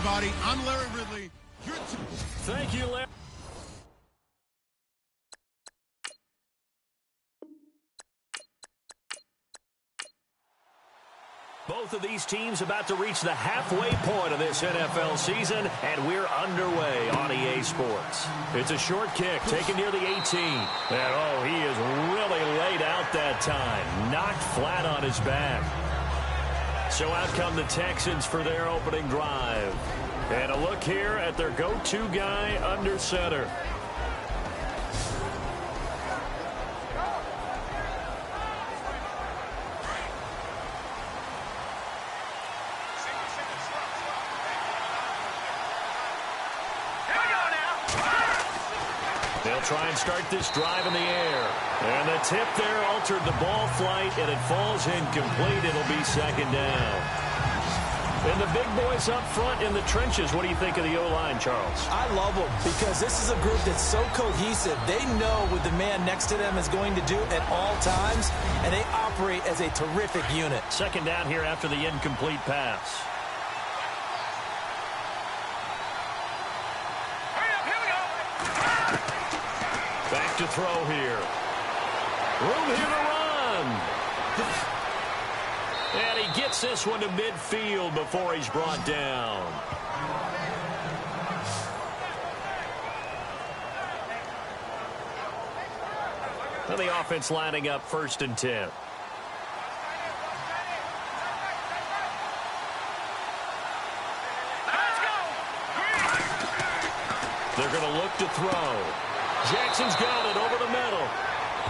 everybody. I'm Larry Ridley. Thank you, Larry. Both of these teams about to reach the halfway point of this NFL season, and we're underway on EA Sports. It's a short kick taken near the 18. And, oh, he is really laid out that time. Knocked flat on his back. So out come the Texans for their opening drive. And a look here at their go-to guy under center. They'll try and start this drive in the air. And the tip there altered the ball flight, and it falls incomplete. It'll be second down. And the big boys up front in the trenches. What do you think of the O-line, Charles? I love them because this is a group that's so cohesive. They know what the man next to them is going to do at all times, and they operate as a terrific unit. Second down here after the incomplete pass. Back to throw here. Room here to run. And he gets this one to midfield before he's brought down. And the offense lining up 1st and 10. They're going to look to throw. Jackson's got it over the middle.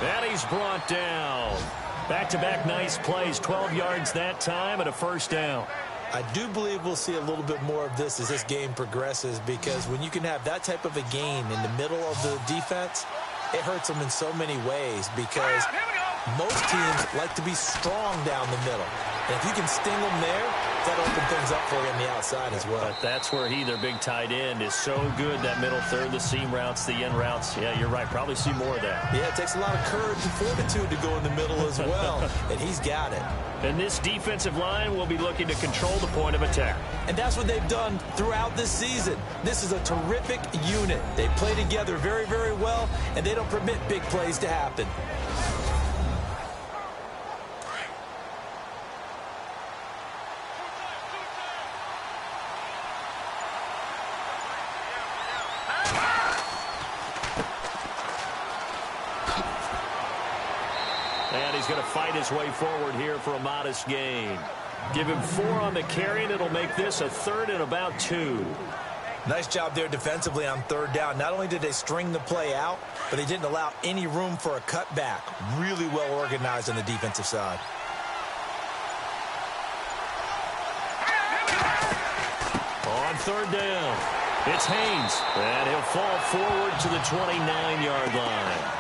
And he's brought down. Back-to-back nice plays, 12 yards that time and a first down. I do believe we'll see a little bit more of this as this game progresses, because when you can have that type of a gain in the middle of the defense, it hurts them in so many ways, because most teams like to be strong down the middle. And if you can sting them there, that'll open things up for you on the outside as well. But that's where their big tight end, is so good, that middle third, the seam routes, the in routes. Yeah, you're right. Probably see more of that. Yeah, it takes a lot of courage and fortitude to go in the middle as well, and he's got it. And this defensive line will be looking to control the point of attack. And that's what they've done throughout this season. This is a terrific unit. They play together very, very well, and they don't permit big plays to happen. He's going to fight his way forward here for a modest gain. Give him 4 on the carry, and it'll make this a 3rd and about 2. Nice job there defensively on 3rd down. Not only did they string the play out, but they didn't allow any room for a cutback. Really well organized on the defensive side. On 3rd down, it's Haynes, and he'll fall forward to the 29-yard line.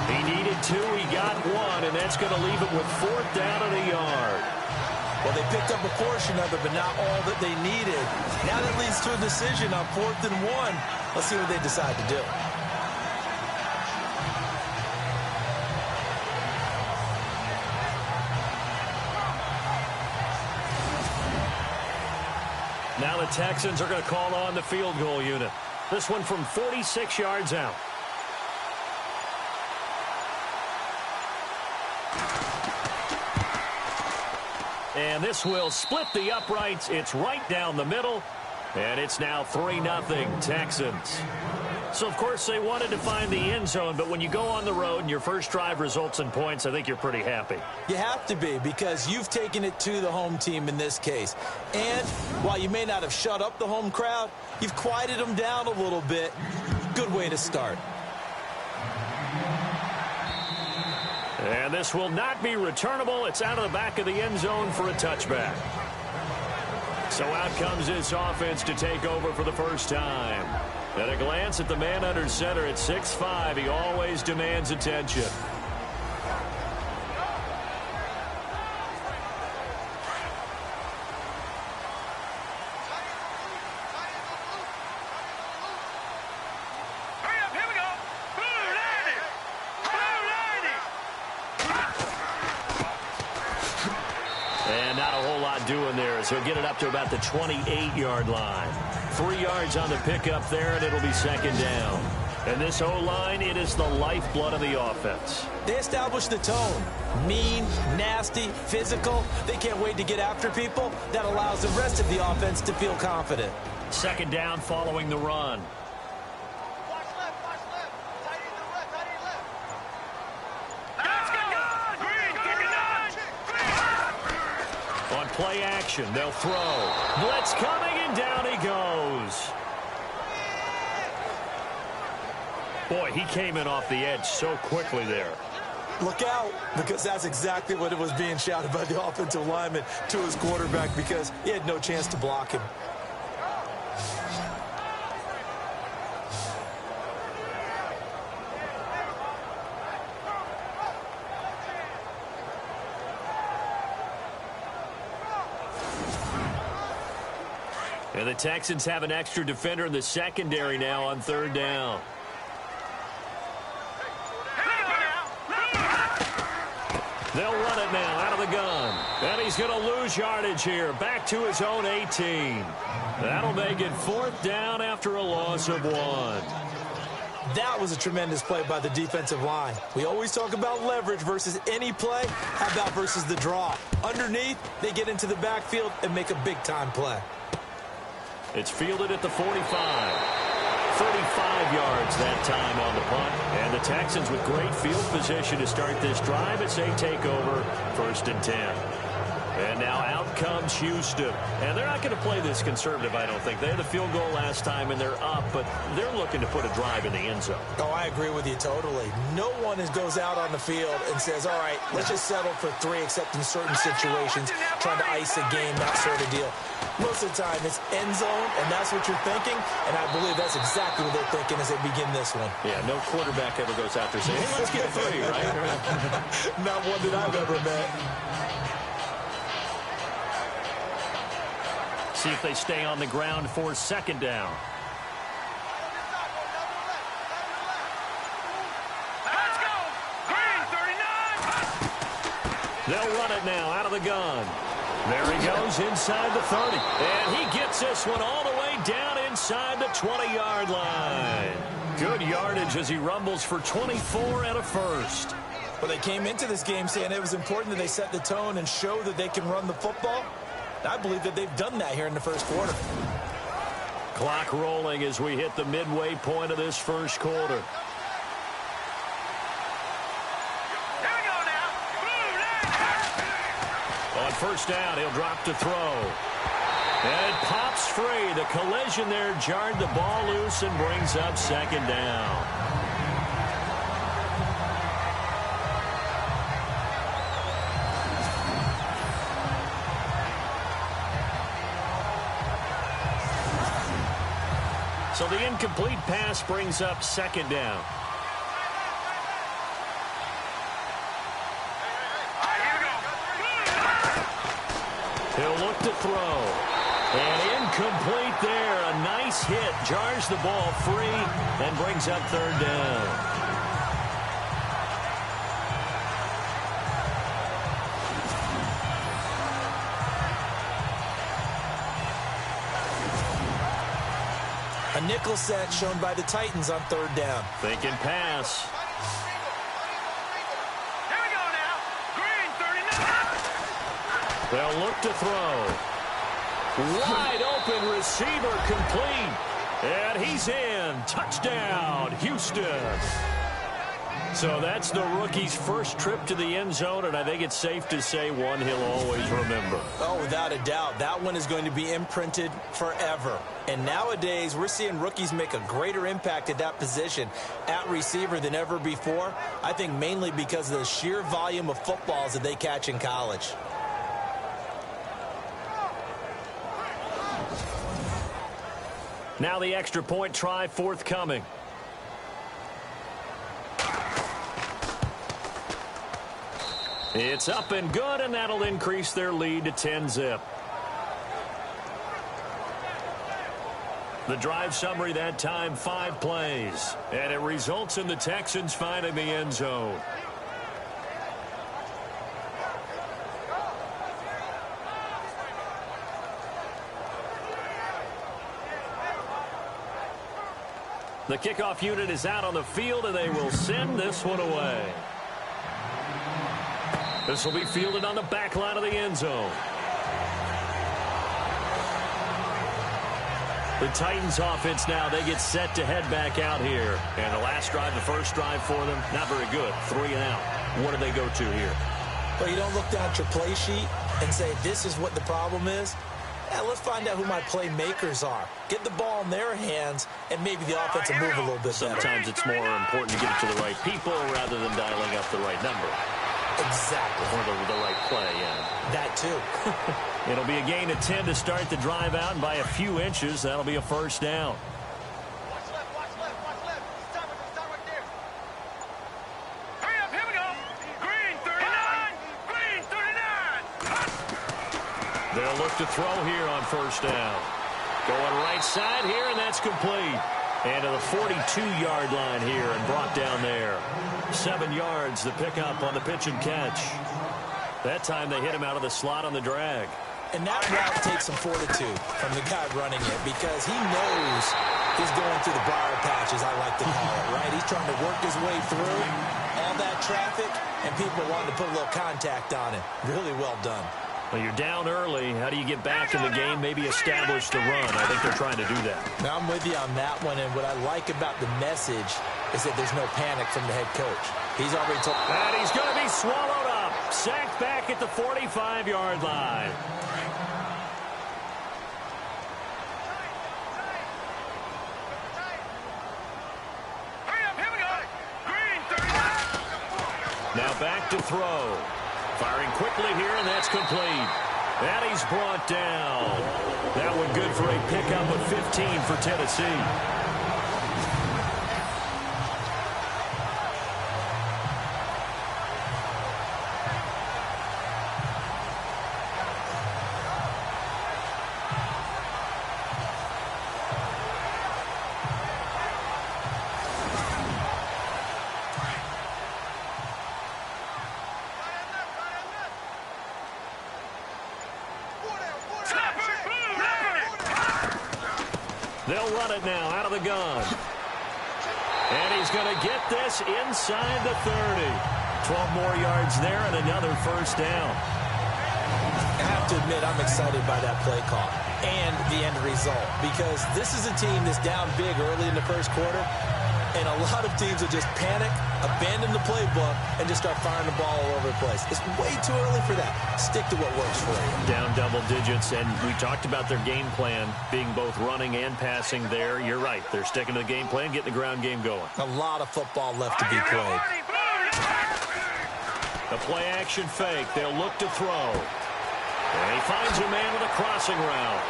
He needed 2, he got 1, and that's going to leave him with 4th down and a yard. Well, they picked up a portion of it, but not all that they needed. Now that leads to a decision on 4th and 1. Let's see what they decide to do. Now the Texans are going to call on the field goal unit. This one from 46 yards out. And this will split the uprights. It's right down the middle. And it's now 3-0 Texans. So, of course, they wanted to find the end zone, but when you go on the road and your first drive results in points, I think you're pretty happy. You have to be, because you've taken it to the home team in this case. And while you may not have shut up the home crowd, you've quieted them down a little bit. Good way to start. And this will not be returnable. It's out of the back of the end zone for a touchback. So out comes this offense to take over for the first time. At a glance at the man under center at 6'5", he always demands attention. And not a whole lot doing there, so he'll get it up to about the 28-yard line. 3 yards on the pickup there, and it'll be second down. And this O-line, it is the lifeblood of the offense. They established the tone. Mean, nasty, physical. They can't wait to get after people. That allows the rest of the offense to feel confident. Second down following the run. On play action, they'll throw. Blitz coming, and down he goes. Boy, he came in off the edge so quickly there. Look out, because that's exactly what it was being shouted by the offensive lineman to his quarterback, because he had no chance to block him. And the Texans have an extra defender in the secondary now on third down. They'll run it now out of the gun. And he's going to lose yardage here. Back to his own 18. That'll make it fourth down after a loss of 1. That was a tremendous play by the defensive line. We always talk about leverage versus any play. How about versus the draw? Underneath, they get into the backfield and make a big-time play. It's fielded at the 45. 35 yards that time on the punt. And the Texans with great field position to start this drive as they take over first and 10. And now out comes Houston. And they're not going to play this conservative, I don't think. They had the field goal last time, and they're up, but they're looking to put a drive in the end zone. Oh, I agree with you totally. No one goes out on the field and says, all right, let's just settle for 3, except in certain situations, trying to ice a game, that sort of deal. Most of the time, it's end zone, and that's what you're thinking, and I believe that's exactly what they're thinking as they begin this one. Yeah, no quarterback ever goes out there saying, hey, let's get a 3, right? Not one that I've ever met. See if they stay on the ground for second down. Let's go! Green, 39! They'll run it now out of the gun. There he goes inside the 30. And he gets this one all the way down inside the 20-yard line. Good yardage as he rumbles for 24 and a first. But they came into this game saying it was important that they set the tone and show that they can run the football. I believe that they've done that here in the first quarter. Clock rolling as we hit the midway point of this first quarter. Here we go now. On first down, he'll drop to throw. And it pops free. The collision there jarred the ball loose and brings up second down. So the incomplete pass brings up second down. He'll look to throw. And incomplete there. A nice hit. Jars the ball free and brings up third down. A nickel set shown by the Titans on third down. Thinking pass. Here we go now. Green, 39. They'll look to throw. Wide open receiver complete. And he's in. Touchdown, Houston. So that's the rookie's first trip to the end zone, and I think it's safe to say one he'll always remember. Oh, without a doubt. That one is going to be imprinted forever. And nowadays, we're seeing rookies make a greater impact at that position at receiver than ever before. I think mainly because of the sheer volume of footballs that they catch in college. Now the extra point try forthcoming. It's up and good, and that'll increase their lead to 10-zip. The drive summary that time, 5 plays. And it results in the Texans finding the end zone. The kickoff unit is out on the field, and they will send this one away. This will be fielded on the back line of the end zone. The Titans offense now, they get set to head back out here. And the last drive, the first drive for them, not very good. 3 and out. What do they go to here? Well, you don't look down at your play sheet and say, this is what the problem is. Yeah, let's find out who my playmakers are. Get the ball in their hands, and maybe the offense will move a little bit better. Sometimes it's more important to get it to the right people rather than dialing up the right number. Exactly. Or the right play, yeah. That too. It'll be a gain of 10 to start the drive out, and by a few inches, that'll be a first down. Watch left, watch left, watch left. Stop right there. Hurry up, here we go. Green 39, green 39. They'll look to throw here on first down. Going right side here, and that's complete. And to the 42-yard line here and brought down there. 7 yards the pickup on the pitch and catch. That time they hit him out of the slot on the drag. And that route takes some fortitude from the guy running it because he knows he's going through the briar patch, as I like to call it, right? He's trying to work his way through all that traffic, and people wanting to put a little contact on him. Really well done. Well, you're down early. How do you get back in the game? Maybe establish the run. I think they're trying to do that. Now, I'm with you on that one, and what I like about the message is that there's no panic from the head coach. He's already told. And he's going to be swallowed up. Sacked back at the 45-yard line. Now back to throw. Firing quickly here, and that's complete. And he's brought down. That one good for a pickup of 15 for Tennessee. They'll run it now out of the gun. And he's going to get this inside the 30. 12 more yards there and another first down. I have to admit, I'm excited by that play call and the end result because this is a team that's down big early in the first quarter, and a lot of teams will just panic, abandon the playbook, and just start firing the ball all over the place. It's way too early for that. Stick to what works for you. Down double digits, and we talked about their game plan being both running and passing there. You're right. They're sticking to the game plan, getting the ground game going. A lot of football left to be played. The play action fake. They'll look to throw. And he finds a man with a crossing route.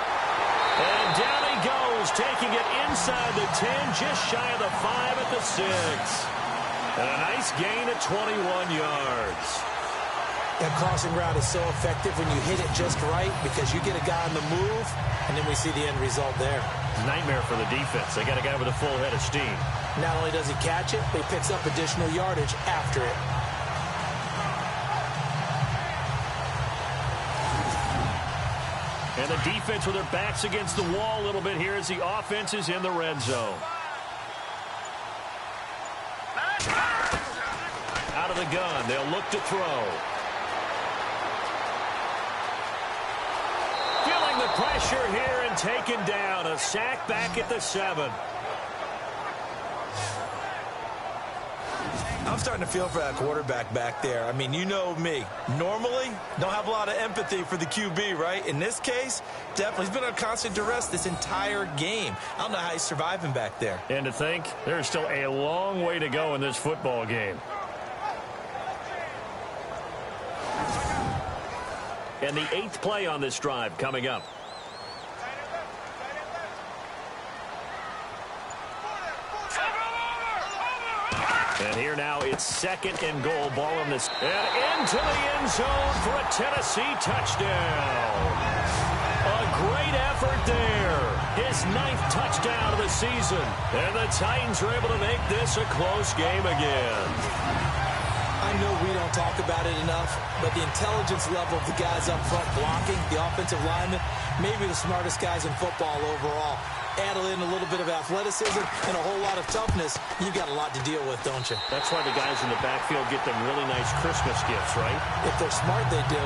And down he goes, taking it inside the 10, just shy of the 5 at the 6. And a nice gain of 21 yards. That crossing route is so effective when you hit it just right because you get a guy on the move, and then we see the end result there. Nightmare for the defense. They got a guy with a full head of steam. Not only does he catch it, but he picks up additional yardage after it. And the defense with their backs against the wall a little bit here as the offense is in the red zone. Out of the gun, they'll look to throw. Feeling the pressure here and taken down. A sack back at the 7. I'm starting to feel for that quarterback back there. I mean, you know me. Normally, don't have a lot of empathy for the QB, right? In this case, definitely. He's been on constant duress this entire game. I don't know how he's surviving back there. And to think, there's still a long way to go in this football game. And the 8th play on this drive coming up. And here now it's 2nd and goal. Ball on this. And into the end zone for a Tennessee touchdown. A great effort there. His 9th touchdown of the season. And the Titans are able to make this a close game again. I know we don't talk about it enough, but the intelligence level of the guys up front blocking, the offensive linemen, maybe the smartest guys in football overall. Add in a little bit of athleticism and a whole lot of toughness, you've got a lot to deal with, don't you? That's why the guys in the backfield get them really nice Christmas gifts, right? If they're smart, they do.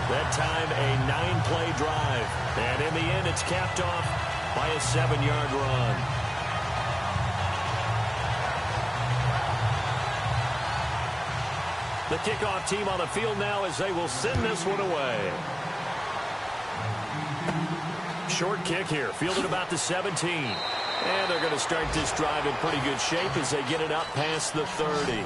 That time, a 9-play drive. And in the end, it's capped off by a 7-yard run. The kickoff team on the field now as they will send this one away. Short kick here, fielded about the 17. And they're going to start this drive in pretty good shape as they get it up past the 30.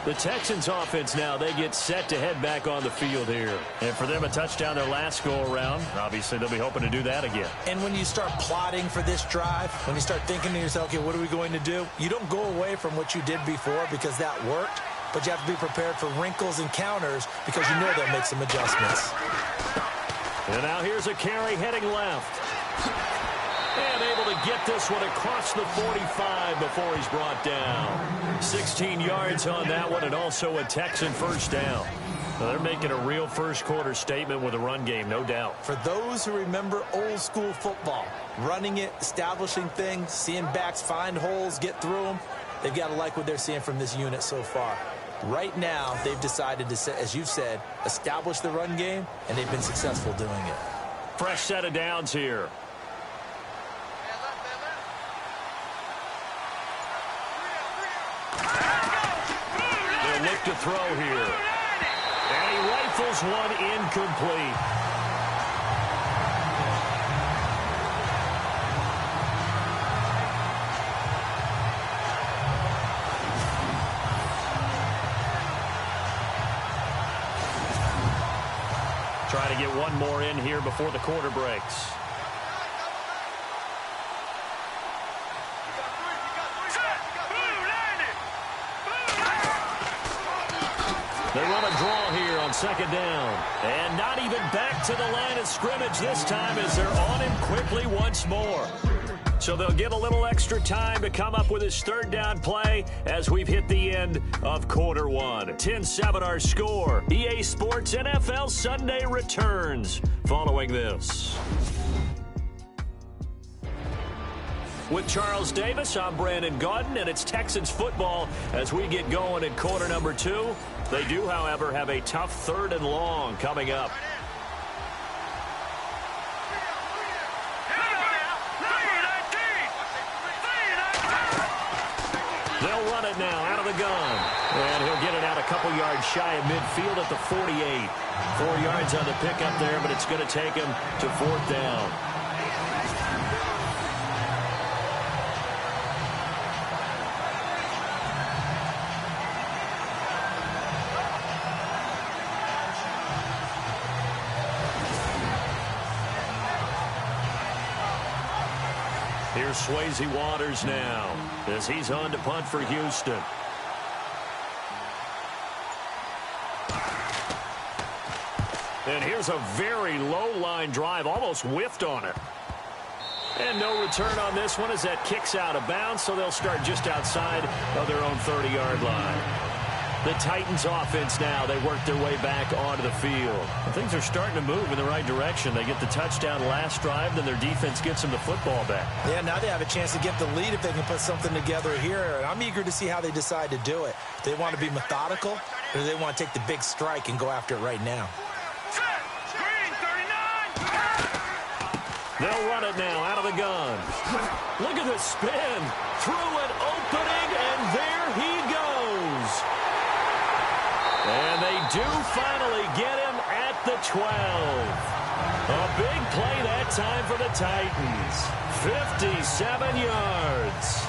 The Texans offense now, they get set to head back on the field here. And for them, a touchdown their last go-around. Obviously, they'll be hoping to do that again. And when you start plotting for this drive, when you start thinking to yourself, okay, what are we going to do? You don't go away from what you did before because that worked, but you have to be prepared for wrinkles and counters because you know they'll make some adjustments. And now here's a carry heading left. And able to get this one across the 45 before he's brought down. 16 yards on that one, and also a Texan first down. Well, they're making a real first-quarter statement with a run game, no doubt. For those who remember old-school football, running it, establishing things, seeing backs find holes, get through them, they've got to like what they're seeing from this unit so far. Right now, they've decided to, as you've said, establish the run game, and they've been successful doing it. Fresh set of downs here. They'll look to throw here. And he rifles one incomplete. Try to get one more in here before the quarter breaks. They run a draw here on second down. And not even back to the line of scrimmage this time as they're on him quickly once more. So they'll get a little extra time to come up with his third down play as we've hit the end of quarter one. 10-7 our score. EA Sports NFL Sunday returns following this. With Charles Davis, I'm Brandon Gaudin, and it's Texans football as we get going in quarter number 2. They do, however, have a tough third and long coming up. They'll run it now out of the gun. And he'll get it out a couple yards shy of midfield at the 48. 4 yards on the pickup there, but it's going to take him to fourth down. Here's Swayze Waters now as he's on to punt for Houston. And here's a very low line drive, almost whiffed on it. And no return on this one as that kicks out of bounds, so they'll start just outside of their own 30-yard line. The Titans offense now, they work their way back onto the field. And things are starting to move in the right direction. They get the touchdown last drive, then their defense gets them the football back. Yeah, now they have a chance to get the lead if they can put something together here. And I'm eager to see how they decide to do it. Do they want to be methodical, or do they want to take the big strike and go after it right now? They'll run it now out of the gun. Look at the spin. Through an opening, and there he goes. And they do finally get him at the 12. A big play that time for the Titans. 57 yards.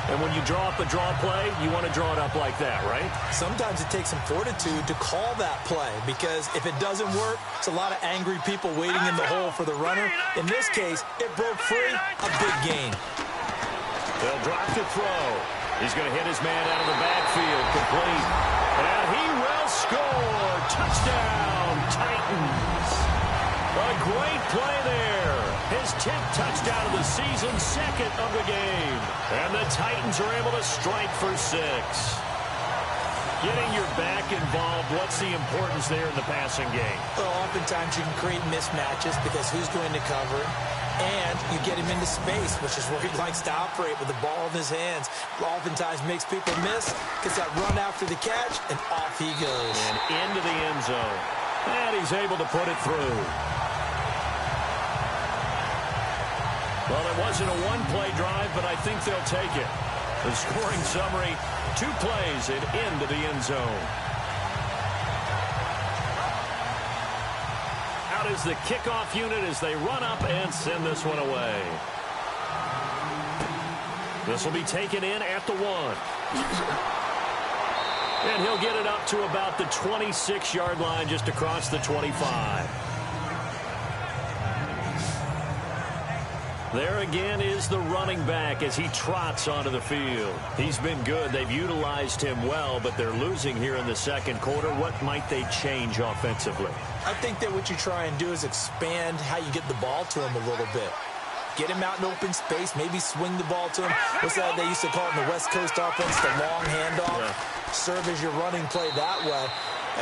And when you draw up a draw play, you want to draw it up like that, right? Sometimes it takes some fortitude to call that play because if it doesn't work, it's a lot of angry people waiting in the hole for the runner. In this case, it broke free, a big gain. They'll drop the throw. He's going to hit his man out of the backfield, complete. And he will score. Touchdown, Titans. A great play there. His 10th touchdown of the season, second of the game. And the Titans are able to strike for 6. Getting your back involved, what's the importance there in the passing game? Well, oftentimes you can create mismatches because who's going to cover him? And you get him into space, which is where he likes to operate with the ball in his hands. Oftentimes makes people miss, gets that run after the catch, and off he goes. And into the end zone. And he's able to put it through. Well, it wasn't a one-play drive, but I think they'll take it. The scoring summary, 2 plays and into the end zone. Out is the kickoff unit as they run up and send this one away. This will be taken in at the 1. And he'll get it up to about the 26-yard line just across the 25. There again is the running back as he trots onto the field. He's been good. They've utilized him well, but they're losing here in the second quarter. What might they change offensively? I think that what you try and do is expand how you get the ball to him a little bit. Get him out in open space, maybe swing the ball to him. What's that they used to call it in the West Coast offense, the long handoff? Yeah. Serve as your running play that way,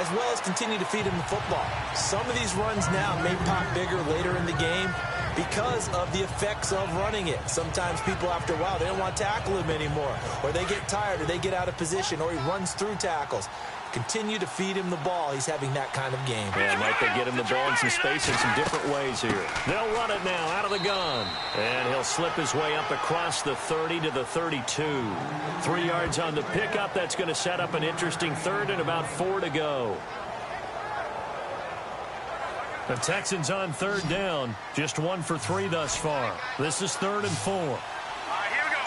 as well as continue to feed him the football. Some of these runs now may pop bigger later in the game because of the effects of running it. Sometimes people, after a while, they don't want to tackle him anymore, or they get tired, or they get out of position, or he runs through tackles. Continue to feed him the ball. He's having that kind of game. Yeah, might they get him the ball in some space in some different ways here. They'll run it now out of the gun. And he'll slip his way up across the 30 to the 32. 3 yards on the pickup. That's going to set up an interesting third and about 4 to go. The Texans on third down. Just 1 for 3 thus far. This is 3rd and 4. All right, here we go.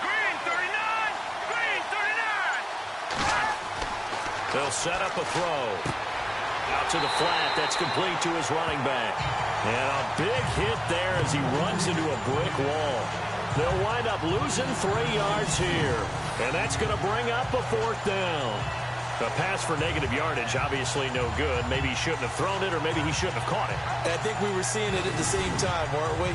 Green 39. Green 39. They'll set up a throw. Out to the flat. That's complete to his running back. And a big hit there as he runs into a brick wall. They'll wind up losing 3 yards here. And that's going to bring up a 4th down. A pass for negative yardage, obviously no good. Maybe he shouldn't have thrown it, or maybe he shouldn't have caught it. I think we were seeing it at the same time, weren't we?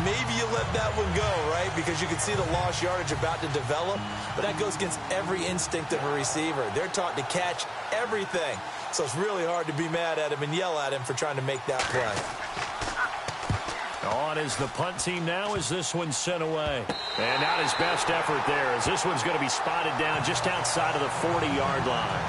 Maybe you let that one go, right? Because you can see the lost yardage about to develop. But that goes against every instinct of a receiver. They're taught to catch everything. So it's really hard to be mad at him and yell at him for trying to make that play. On is the punt team now as this one's sent away. And not his best effort there as this one's going to be spotted down just outside of the 40-yard line.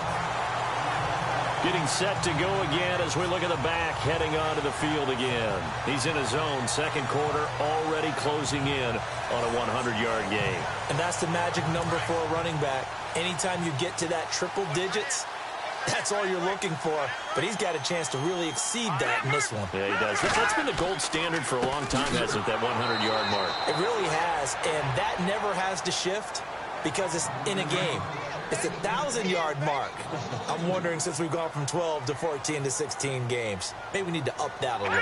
Getting set to go again as we look at the back heading onto the field again. He's in his zone, second quarter, already closing in on a 100-yard game. And that's the magic number for a running back. Anytime you get to that triple digits, that's all you're looking for. But he's got a chance to really exceed that in this one. Yeah, he does. That's been the gold standard for a long time, hasn't it, that 100-yard mark? It really has, and that never has to shift because it's in a game. It's a 1,000-yard mark. I'm wondering, since we've gone from 12 to 14 to 16 games, maybe we need to up that a little.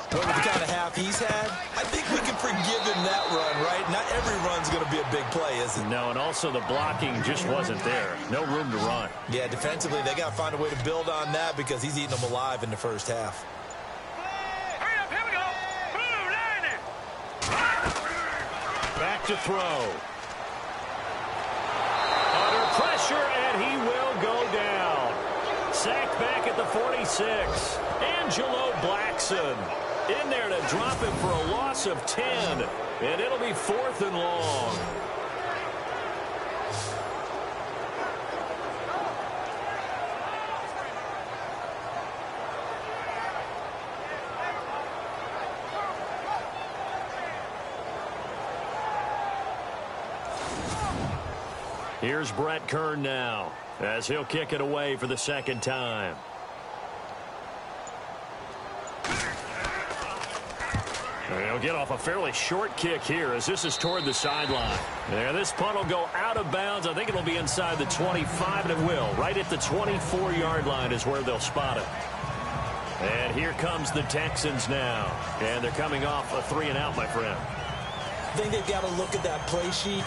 But with the kind of half he's had, I think we can forgive him that run, right? Not every run's going to be a big play, is it? No, and also the blocking just wasn't there. No room to run. Yeah, defensively, they got to find a way to build on that because he's eating them alive in the first half. Hurry up, here we go. Blue, landing. Back to throw. Under pressure, and he will go down. Sacked back at the 46. Angelo Blackson in there to drop it for a loss of 10. And it'll be 4th and long. Here's Brett Kern now as he'll kick it away for the second time. And he'll get off a fairly short kick here as this is toward the sideline. There, this punt will go out of bounds. I think it'll be inside the 25, and it will. Right at the 24-yard line is where they'll spot it. And here comes the Texans now. And they're coming off a 3-and-out, my friend. I think they've got to look at that play sheet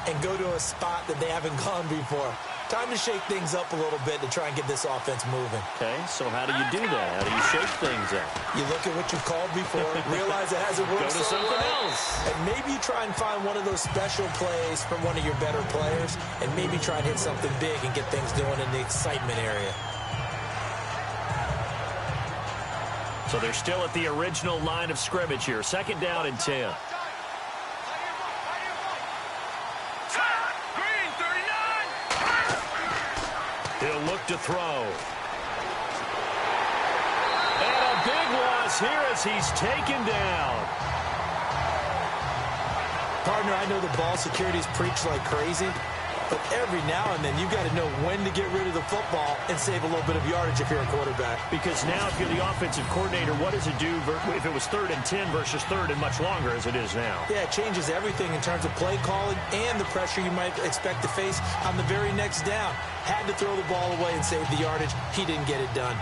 and go to a spot that they haven't gone before. Time to shake things up a little bit to try and get this offense moving. Okay, so how do you do that? How do you shake things up? You look at what you've called before, realize it hasn't worked Go to something else. and maybe you try and find one of those special plays from one of your better players, and maybe try and hit something big and get things going in the excitement area. So they're still at the original line of scrimmage here. 2nd down and 10. He'll look to throw. And a big loss here as he's taken down. Partner, I know the ball security's preached like crazy, but every now and then you got to know when to get rid of the football and save a little bit of yardage if you're a quarterback. Because now if you're the offensive coordinator, what does it do if it was 3rd and 10 versus 3rd and much longer as it is now? Yeah, it changes everything in terms of play calling and the pressure you might expect to face on the very next down. Had to throw the ball away and save the yardage. He didn't get it done.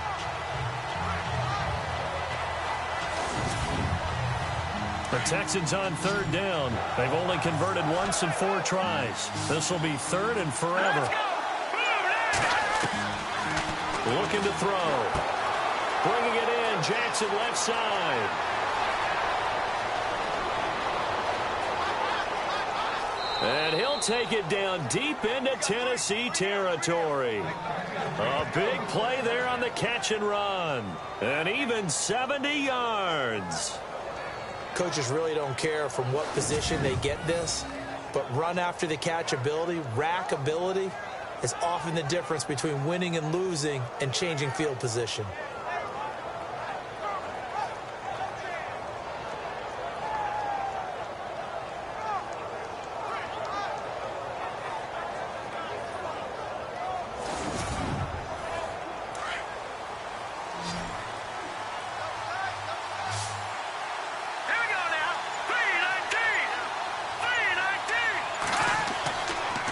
The Texans on 3rd down. They've only converted once in 4 tries. This will be 3rd and forever. Looking to throw. Bringing it in. Jackson left side. And he'll take it down deep into Tennessee territory. A big play there on the catch and run. And even 70 yards. Coaches really don't care from what position they get this, but run after the catch ability, rack ability, is often the difference between winning and losing and changing field position.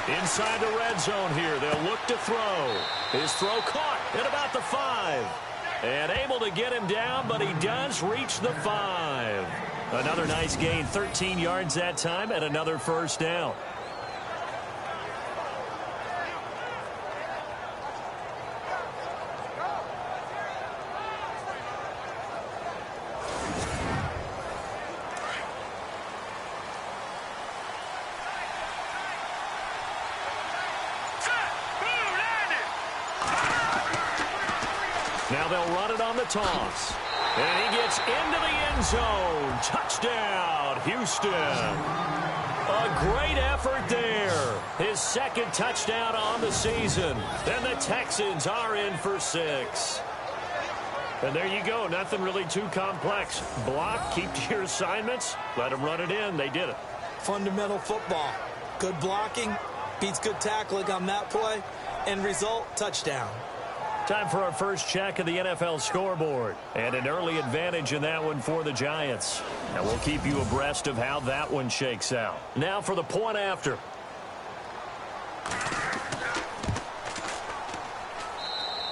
Inside the red zone here. They'll look to throw. His throw caught at about the 5. And able to get him down, but he does reach the 5. Another nice gain, 13 yards that time, and another 1st down. Now they'll run it on the toss. And he gets into the end zone. Touchdown, Houston. A great effort there. His 2nd touchdown on the season. And the Texans are in for 6. And there you go. Nothing really too complex. Block, keep to your assignments, let them run it in. They did it. Fundamental football. Good blocking beats good tackling on that play. End result, touchdown. Time for our first check of the NFL scoreboard. And an early advantage in that one for the Giants. And we'll keep you abreast of how that one shakes out. Now for the point after.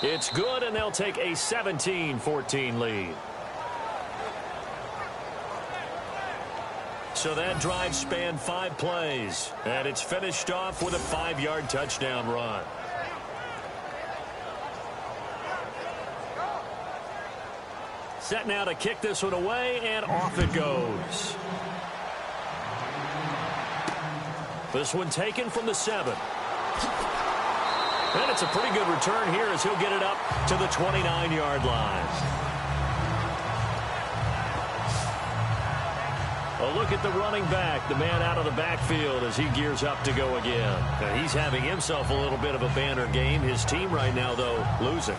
It's good, and they'll take a 17-14 lead. So that drive spanned 5 plays. And it's finished off with a 5-yard touchdown run. Set now to kick this one away, and off it goes. This one taken from the 7. And it's a pretty good return here as he'll get it up to the 29-yard line. A look at the running back, the man out of the backfield as he gears up to go again. And he's having himself a little bit of a banner game. His team right now, though, losing.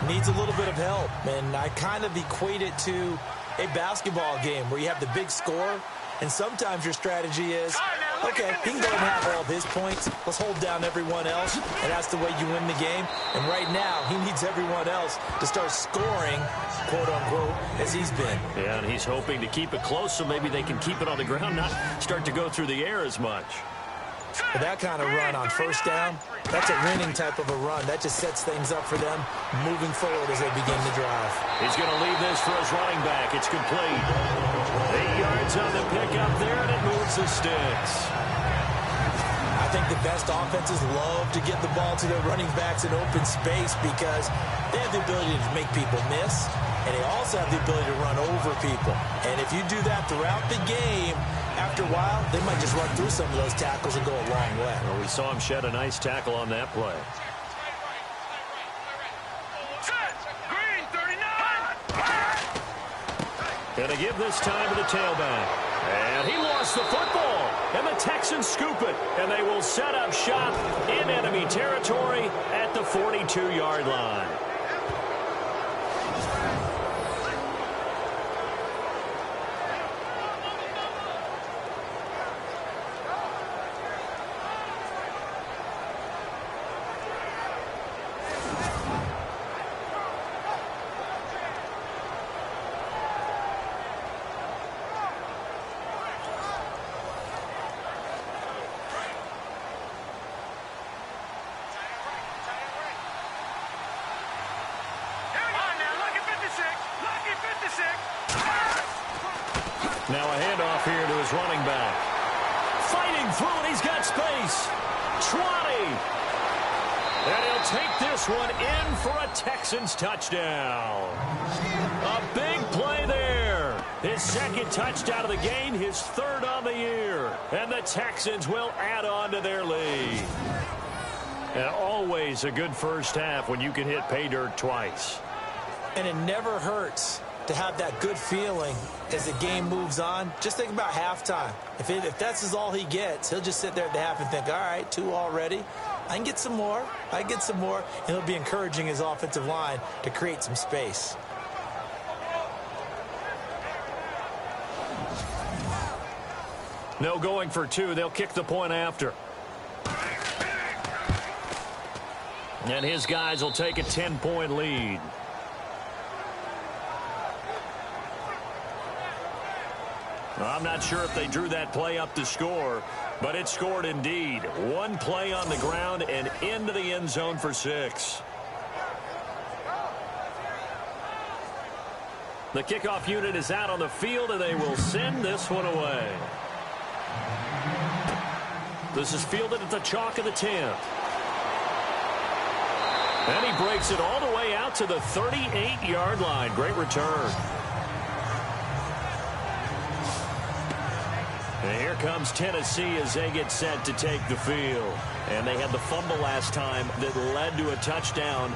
Needs a little bit of help, and I kind of equate it to a basketball game where you have the big score, and sometimes your strategy is, okay, he can go and have all of his points. Let's hold down everyone else, and that's the way you win the game. And right now, he needs everyone else to start scoring, quote-unquote, as he's been. Yeah, and he's hoping to keep it close so maybe they can keep it on the ground, not start to go through the air as much. With that kind of run on 1st down, that's a winning type of a run. That just sets things up for them moving forward as they begin the drive. He's going to leave this for his running back. It's complete. 8 yards on the pickup there, and it moves the sticks. I think the Advanced offenses love to get the ball to their running backs in open space because they have the ability to make people miss, and they also have the ability to run over people. And if you do that throughout the game, after a while, they might just run through some of those tackles and go a long way. Well, we saw him shed a nice tackle on that play. Gonna give this time to the tailback. And he lost the football. And the Texans scoop it. And they will set up shop in enemy territory at the 42-yard line. Now a handoff here to his running back. Fighting through, and he's got space. 20. And he'll take this one in for a Texans touchdown. A big play there. His second touchdown of the game, his third on the year. And the Texans will add on to their lead. And always a good first half when you can hit pay dirt twice. And it never hurts to have that good feeling as the game moves on. Just think about halftime. If that's all he gets, he'll just sit there at the half and think, all right, 2 already. I can get some more. I can get some more. And he'll be encouraging his offensive line to create some space. No going for 2. They'll kick the point after. And his guys will take a 10-point lead. I'm not sure if they drew that play up to score, but it scored indeed. One play on the ground and into the end zone for 6. The kickoff unit is out on the field, and they will send this one away. This is fielded at the chalk of the 10th. And he breaks it all the way out to the 38-yard line. Great return. And here comes Tennessee as they get set to take the field. And they had the fumble last time that led to a touchdown.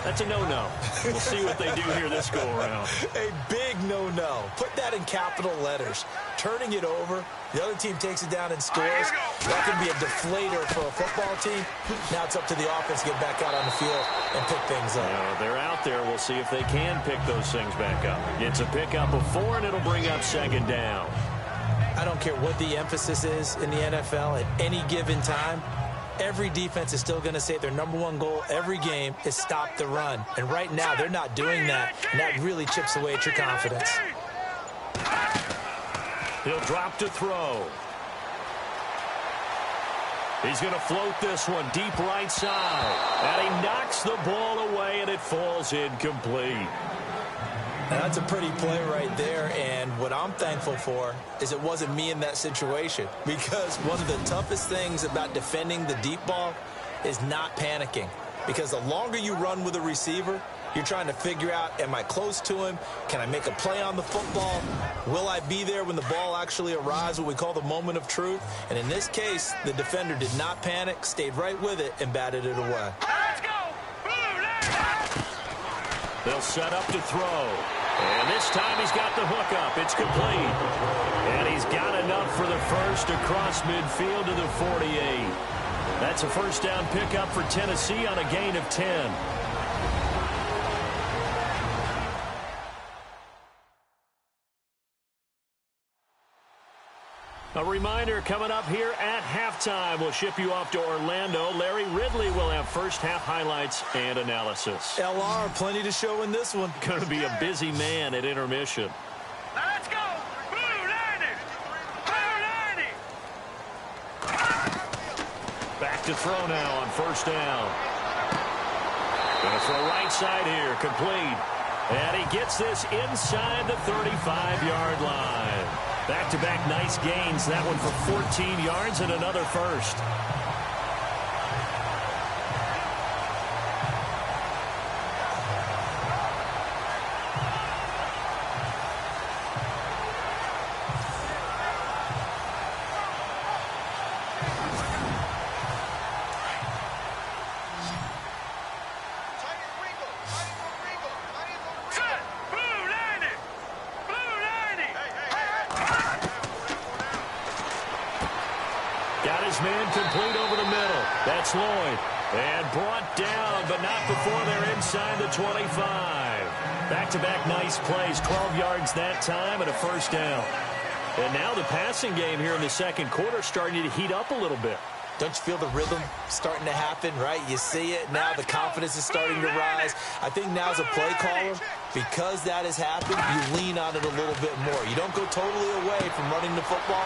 That's a no-no. We'll see what they do here this go-around. A big no-no. Put that in capital letters. Turning it over, the other team takes it down and scores. That can be a deflator for a football team. Now it's up to the offense to get back out on the field and pick things up. Yeah, they're out there. We'll see if they can pick those things back up. It's a pickup of 4, and it'll bring up 2nd down. I don't care what the emphasis is in the NFL at any given time. Every defense is still going to say their #1 goal every game is stop the run. And right now, they're not doing that, and that really chips away at your confidence. He'll drop to throw. He's going to float this one deep right side. And he knocks the ball away, and it falls incomplete. And that's a pretty play right there, and what I'm thankful for is it wasn't me in that situation, because one of the toughest things about defending the deep ball is not panicking, because the longer you run with a receiver, you're trying to figure out, am I close to him? Can I make a play on the football? Will I be there when the ball actually arrives, what we call the moment of truth? And in this case, the defender did not panic, stayed right with it, and batted it away. Let's go! They'll set up to throw. And this time he's got the hook up. It's complete. And he's got enough for the first across midfield to the 48. That's a first down pickup for Tennessee on a gain of 10. A reminder coming up here at halftime. We'll ship you off to Orlando. Larry Ridley will have first half highlights and analysis. LR, plenty to show in this one. Going to be a busy man at intermission. Now let's go! Blue 90! Blue 90! Back to throw now on first down. Going to throw right side here, complete. And he gets this inside the 35-yard line. Back-to-back nice gains. That one for 14 yards and another first. his man complete over the middle. That's Lloyd. And brought down, but not before they're inside the 25. Back-to-back nice plays, 12 yards that time and a first down. And now the passing game here in the second quarter starting to heat up a little bit. Don't you feel the rhythm starting to happen, right? You see it. Now the confidence is starting to rise. I think now as a play caller, because that has happened, you lean on it a little bit more. You don't go totally away from running the football,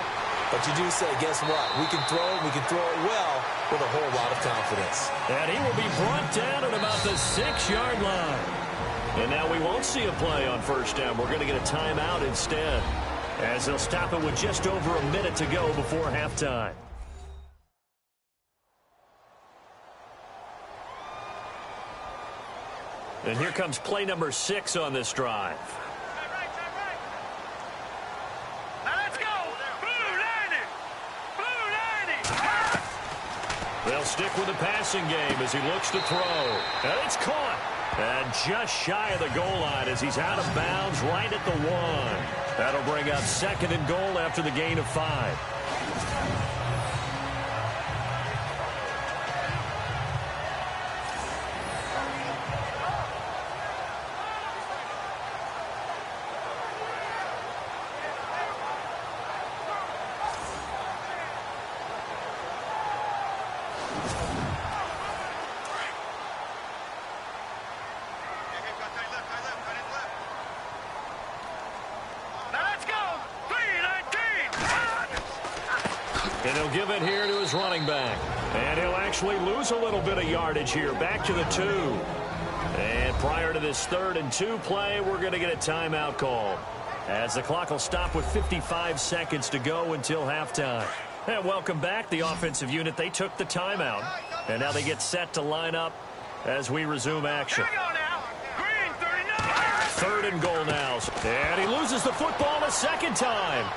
but you do say, guess what? We can throw it. We can throw it well with a whole lot of confidence. And he will be brought down at about the 6-yard line. And now we won't see a play on first down. We're going to get a timeout instead, as they'll stop it with just over a minute to go before halftime. And here comes play number 6 on this drive. Now let's go. Blue 90. Blue 90. They'll stick with the passing game as he looks to throw. And it's caught. And just shy of the goal line as he's out of bounds right at the 1. That'll bring up 2nd and goal after the gain of 5. And he'll give it here to his running back. And he'll actually lose a little bit of yardage here. Back to the 2. And prior to this 3rd and 2 play, we're going to get a timeout call, as the clock will stop with 55 seconds to go until halftime. And welcome back, the offensive unit. They took the timeout, and now they get set to line up as we resume action. 3rd and goal now. And he loses the football a second time.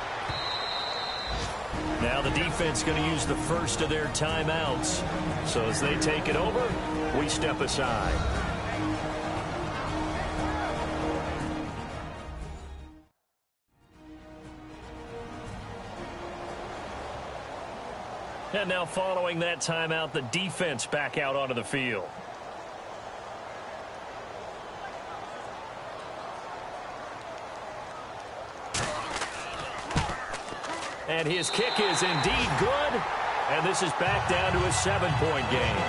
Now the defense going to use the first of their timeouts. So as they take it over, we step aside. And now following that timeout, the defense back out onto the field. And his kick is indeed good. And this is back down to a 7-point game.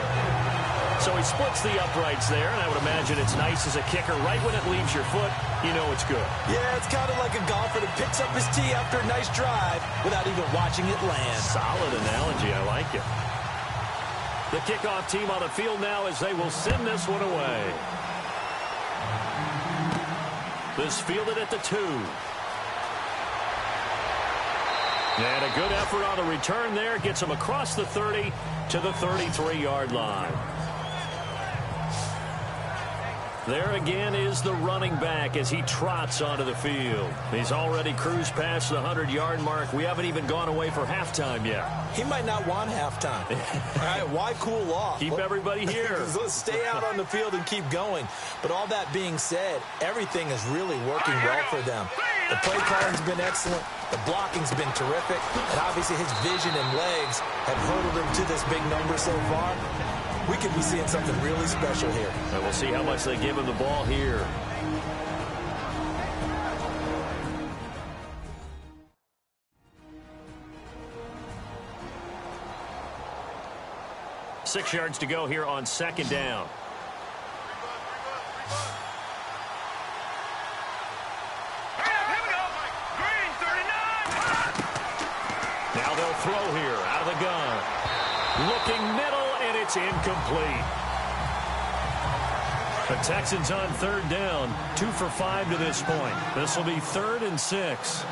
So he splits the uprights there, and I would imagine it's nice as a kicker. Right when it leaves your foot, you know it's good. Yeah, it's kind of like a golfer that picks up his tee after a nice drive without even watching it land. Solid analogy. I like it. The kickoff team on the field now as they will send this one away. This fielded at the 2. And a good effort on the return there. Gets him across the 30 to the 33-yard line. There again is the running back as he trots onto the field. He's already cruised past the 100-yard mark. We haven't even gone away for halftime yet. He might not want halftime. All right, why cool off? Keep everybody here. Let's stay out on the field and keep going. But all that being said, everything is really working well for them. The play calling's been excellent. The blocking's been terrific. And obviously his vision and legs have hurdled him to this big number so far. We could be seeing something really special here. And we'll see how much they give him the ball here. Six yards to go here on 2nd down. Now they'll throw here out of the gun. Looking middle, and it's incomplete. The Texans on 3rd down, 2 for 5 to this point. This will be 3rd and 6.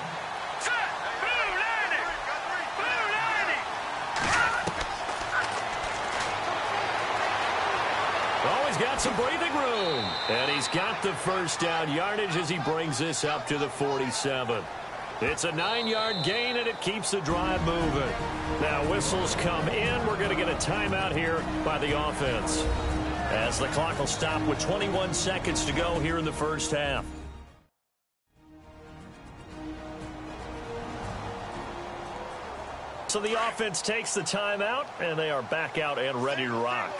Oh, he's got some breathing room. And he's got the first down yardage as he brings this up to the 47. It's a 9-yard gain, and it keeps the drive moving. Now whistles come in. We're going to get a timeout here by the offense, as the clock will stop with 21 seconds to go here in the first half. So the offense takes the timeout, and they are back out and ready to rock.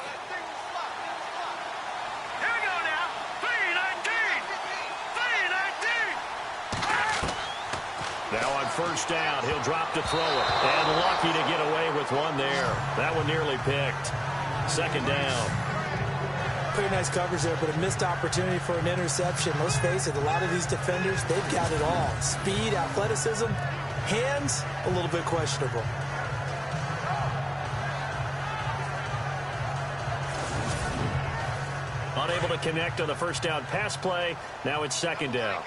Here we go now. 3-19. 3-19. Now on first down, he'll drop to throw it. And lucky to get away with one there. That one nearly picked. Second down. Pretty nice coverage there, but a missed opportunity for an interception. Let's face it, a lot of these defenders, they've got it all. Speed, athleticism, hands, a little bit questionable. Unable to connect on the first down pass play. Now it's second down.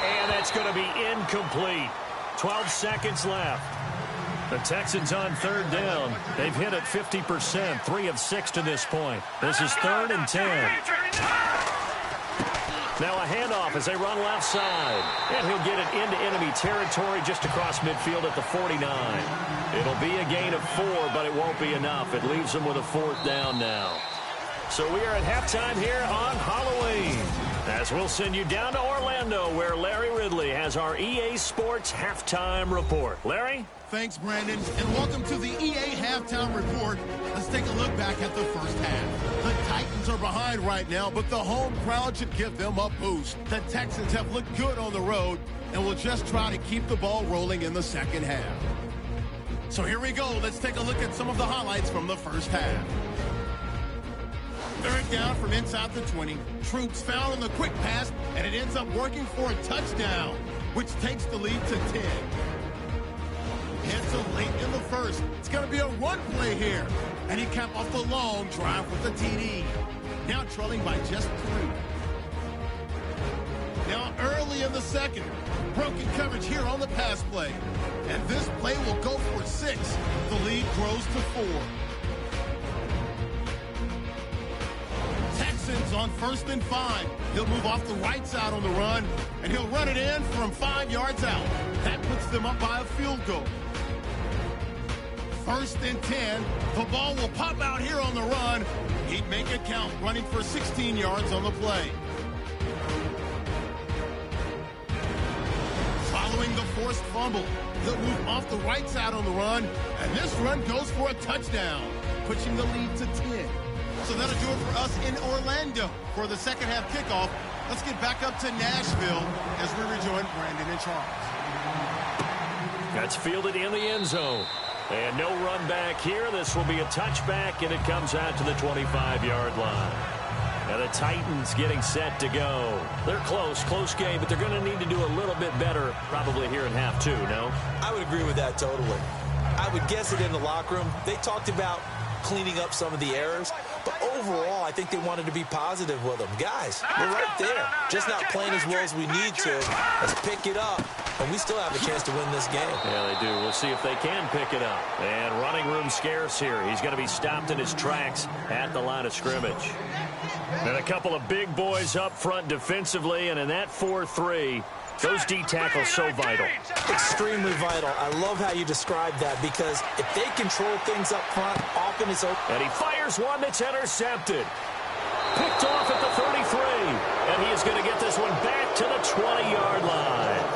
And that's going to be incomplete. 12 seconds left. The Texans on third down. They've hit it 50%, 3 of 6 to this point. This is 3rd and 10. Now a handoff as they run left side. And he'll get it into enemy territory just across midfield at the 49. It'll be a gain of 4, but it won't be enough. It leaves them with a 4th down now. So we are at halftime here on Halloween, as we'll send you down to Orlando, where Larry Ridley has our EA Sports Halftime Report. Larry? Thanks, Brandon, and welcome to the EA Halftime Report. Let's take a look back at the first half. The Titans are behind right now, but the home crowd should give them a boost. The Texans have looked good on the road, and will just try to keep the ball rolling in the second half. So here we go. Let's take a look at some of the highlights from the first half. Third down from inside the 20. Troops found on the quick pass, and it ends up working for a touchdown, which takes the lead to 10. Heads to late in the first. It's going to be a run play here. And he capped off the long drive with the TD. Now trailing by just 3. Now early in the second. Broken coverage here on the pass play. And this play will go for 6. The lead grows to 4. Texans on 1st and 5. He'll move off the right side on the run. And he'll run it in from 5 yards out. That puts them up by a field goal. 1st and 10. The ball will pop out here on the run. He'd make it count, running for 16 yards on the play. Following the forced fumble, he'll move off the right side on the run, and this run goes for a touchdown, pushing the lead to 10. So that'll do it for us in Orlando for the second half kickoff. Let's get back up to Nashville as we rejoin Brandon and Charles. That's fielded in the end zone. And no run back here. This will be a touchback, and it comes out to the 25-yard line. Now the Titans getting set to go. They're close game, but they're going to need to do a little bit better probably here in half 2, no? I would agree with that totally. I would guess it in the locker room. They talked about cleaning up some of the errors, but overall, I think they wanted to be positive with them. Guys, we're right there. Just not playing as well as we need to. Let's pick it up, and we still have a chance to win this game. Yeah, they do. We'll see if they can pick it up. And running room scarce here. He's going to be stopped in his tracks at the line of scrimmage. And a couple of big boys up front defensively, and in that 4-3, those D tackles so vital. Extremely vital. I love how you described that, because if they control things up front, often it's open. And he fires one that's intercepted. Picked off at the 33. And he is going to get this one back to the 20-yard line.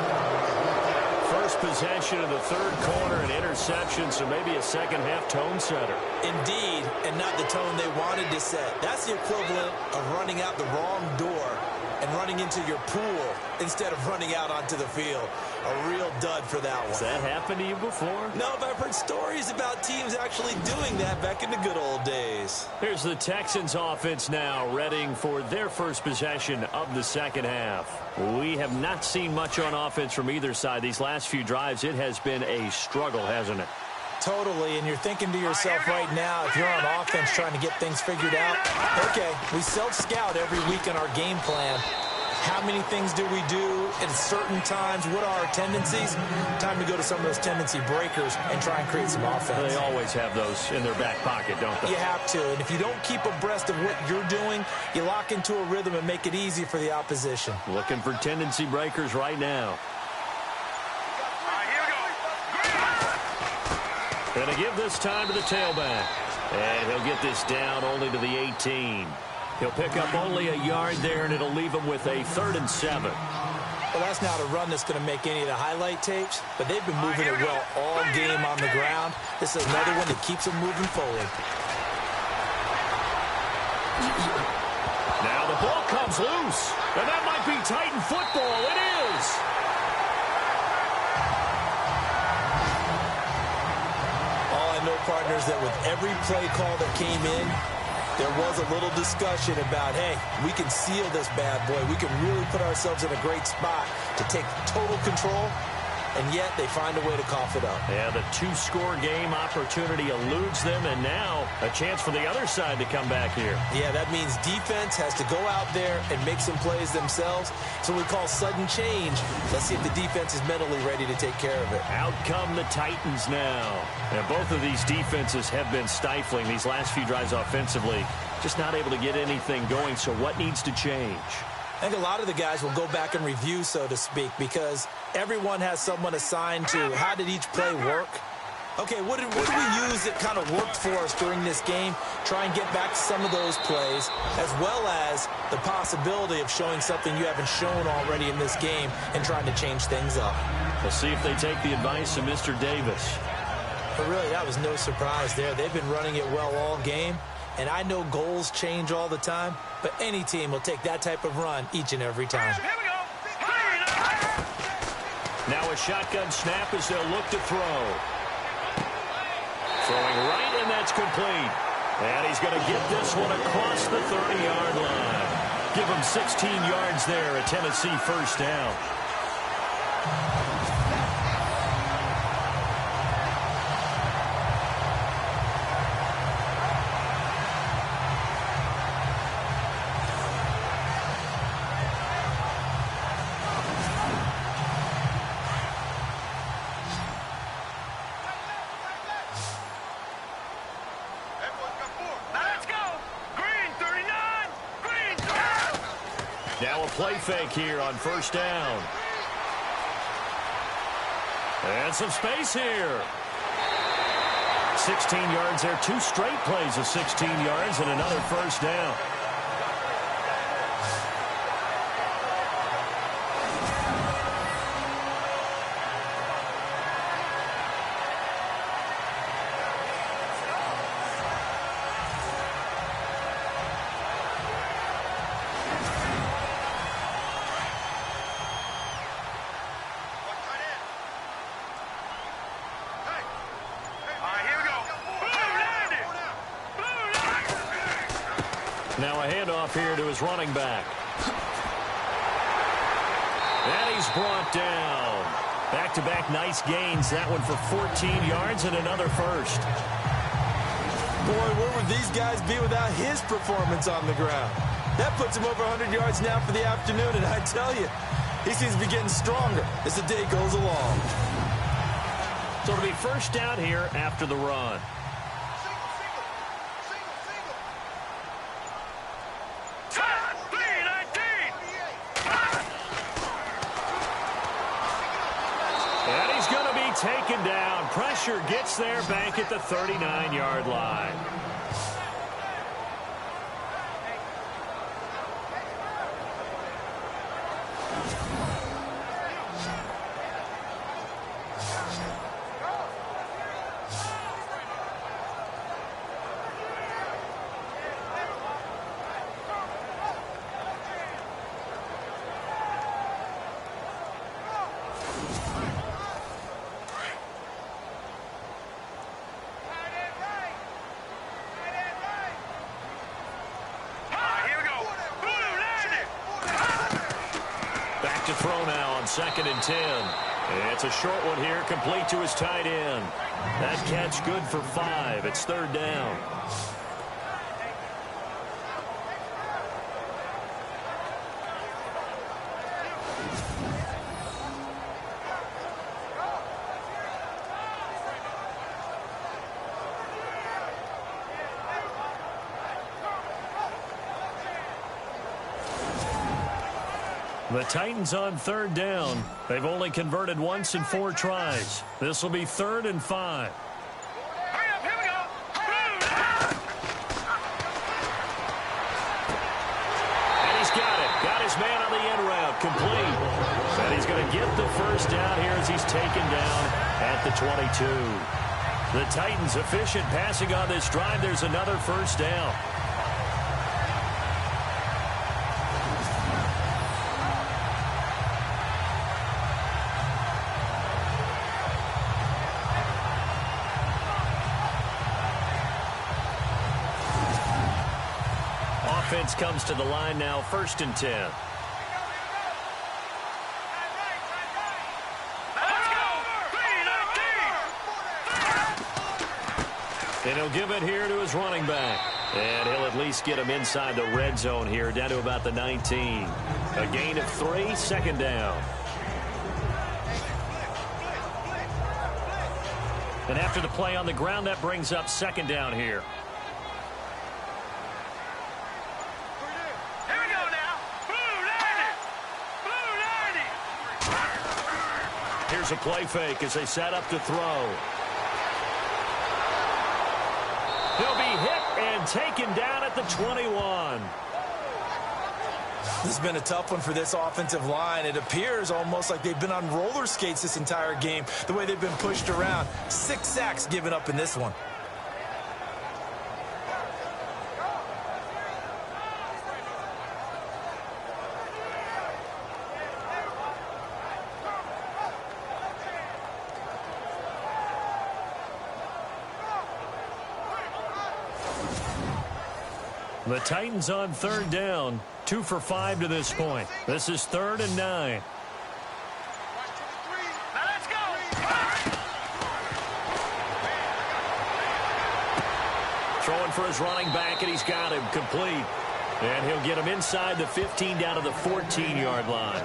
First possession of the third quarter, an interception, so maybe a second half tone setter. Indeed, and not the tone they wanted to set. That's the equivalent of running out the wrong door and running into your pool instead of running out onto the field. A real dud for that one. Has that happened to you before? No, but I've heard stories about teams actually doing that back in the good old days. Here's the Texans offense now, readying for their first possession of the second half. We have not seen much on offense from either side. These last few drives, it has been a struggle, hasn't it? Totally, and you're thinking to yourself right now, if you're on offense trying to get things figured out, okay, we self-scout every week in our game plan. How many things do we do at certain times? What are our tendencies? Time to go to some of those tendency breakers and try and create some offense. They always have those in their back pocket, don't they? You have to, and if you don't keep abreast of what you're doing, you lock into a rhythm and make it easy for the opposition. Looking for tendency breakers right now. Going to give this time to the tailback. And he'll get this down only to the 18. He'll pick up only a yard there, and it'll leave him with a 3rd and 7. Well, that's not a run that's going to make any of the highlight tapes, but they've been moving it well all game on the ground. This is another one that keeps them moving forward. Now the ball comes loose, and that might be Titan football. It is. All I know, partners, that with every play call that came in, there was a little discussion about, hey, we can seal this bad boy. We can really put ourselves in a great spot to take total control, and yet they find a way to cough it up. Yeah, the 2-score game opportunity eludes them, and now a chance for the other side to come back here. Yeah, that means defense has to go out there and make some plays themselves. So we call sudden change. Let's see if the defense is mentally ready to take care of it. Out come the Titans now. And both of these defenses have been stifling these last few drives offensively. Just not able to get anything going, so what needs to change? I think a lot of the guys will go back and review, so to speak, because everyone has someone assigned to how did each play work. Okay, what did we use that kind of worked for us during this game? Try and get back to some of those plays, as well as the possibility of showing something you haven't shown already in this game and trying to change things up. We'll see if they take the advice of Mr. Davis. But really, that was no surprise there. They've been running it well all game. And I know goals change all the time, but any team will take that type of run each and every time. Here we go. Now a shotgun snap as they'll look to throw. Throwing right, and that's complete. And he's going to get this one across the 30-yard line. Give him 16 yards there, a Tennessee first down. Now a play fake here on first down. And some space here. 16 yards there. 2 straight plays of 16 yards and another first down. Now a handoff here to his running back. And he's brought down. Back-to-back nice gains. That one for 14 yards and another first. Boy, where would these guys be without his performance on the ground? That puts him over 100 yards now for the afternoon, and I tell you, he seems to be getting stronger as the day goes along. So it'll be first down here after the run. And he's going to be taken down. Pressure gets there back at the 39-yard line. To throw now on 2nd and 10. It's a short one here, complete to his tight end. That catch good for 5. It's 3rd down. The Titans on 3rd down. They've only converted once in 4 tries. This will be 3rd and 5. Hurry up, here we go. his man on the end route, complete. And he's going to get the first down here as he's taken down at the 22. The Titans efficient passing on this drive. There's another first down. Offense comes to the line now, 1st and 10. And he'll give it here to his running back. And he'll at least get him inside the red zone here, down to about the 19. A gain of 3, 2nd down. And after the play on the ground, that brings up 2nd down here. Here we go now. Blue 90. Here's a play fake as they set up to throw. He'll be hit and taken down at the 21. This has been a tough one for this offensive line. It appears almost like they've been on roller skates this entire game, the way they've been pushed around. 6 sacks given up in this one. The Titans on 3rd down, 2 for 5 to this point. This is 3rd and 9. Now let's go. Throwing for his running back, and he's got him complete. And he'll get him inside the 15 down to the 14-yard line.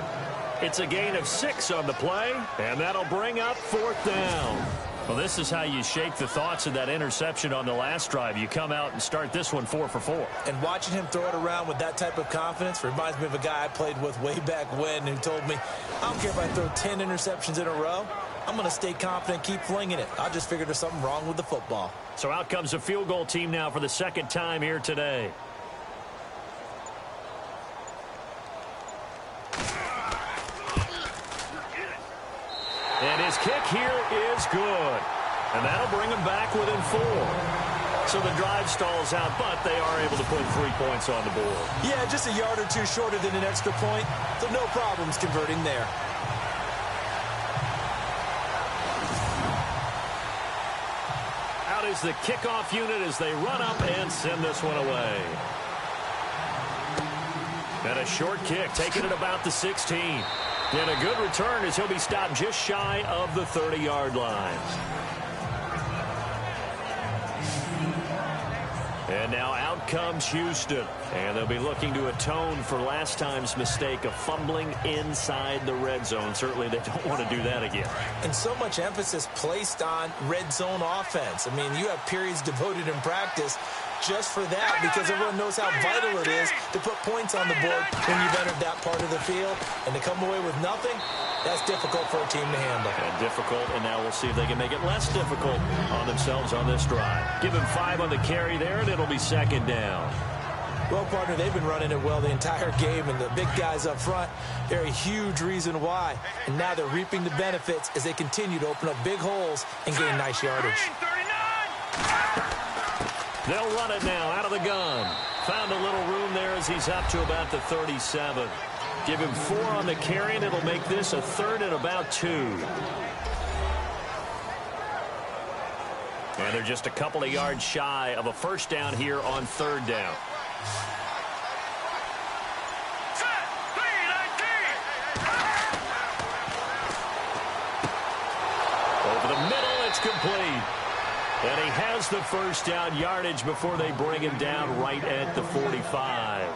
It's a gain of 6 on the play, and that'll bring up 4th down. Well, this is how you shake the thoughts of that interception on the last drive. You come out and start this one 4 for 4. And watching him throw it around with that type of confidence reminds me of a guy I played with way back when who told me, I don't care if I throw 10 interceptions in a row. I'm going to stay confident, keep flinging it. I just figured there's something wrong with the football. So out comes a field goal team now for the 2nd time here today. And his kick here is good. And that'll bring him back within 4. So the drive stalls out, but they are able to put 3 points on the board. Yeah, just a yard or 2 shorter than an extra point, so no problems converting there. Out is the kickoff unit as they run up and send this one away. And a short kick, taking it about the 16. And a good return as he'll be stopped just shy of the 30-yard line. And now out comes Houston. And they'll be looking to atone for last time's mistake of fumbling inside the red zone. Certainly they don't want to do that again. And so much emphasis placed on red zone offense. I mean, you have periods devoted in practice just for that, because everyone knows how vital it is to put points on the board when you've entered that part of the field. And to come away with nothing, that's difficult for a team to handle. And difficult, and now we'll see if they can make it less difficult on themselves on this drive. Give him 5 on the carry there, and it'll be 2nd down. Well, partner, they've been running it well the entire game, and the big guys up front, they're a huge reason why. And now they're reaping the benefits as they continue to open up big holes and gain nice yardage. They'll run it now out of the gun. Found a little room there as he's up to about the 37. Give him 4 on the carry, and it'll make this a 3rd and about 2. And they're just a couple of yards shy of a first down here on 3rd down. Over the middle, it's complete. And he has the first down yardage before they bring him down right at the 45.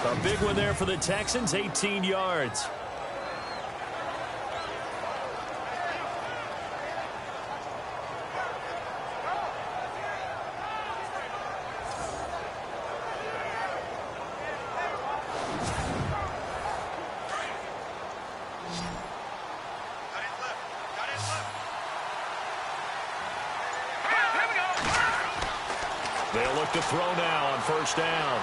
A big one there for the Texans, 18 yards. They'll look to throw now on first down.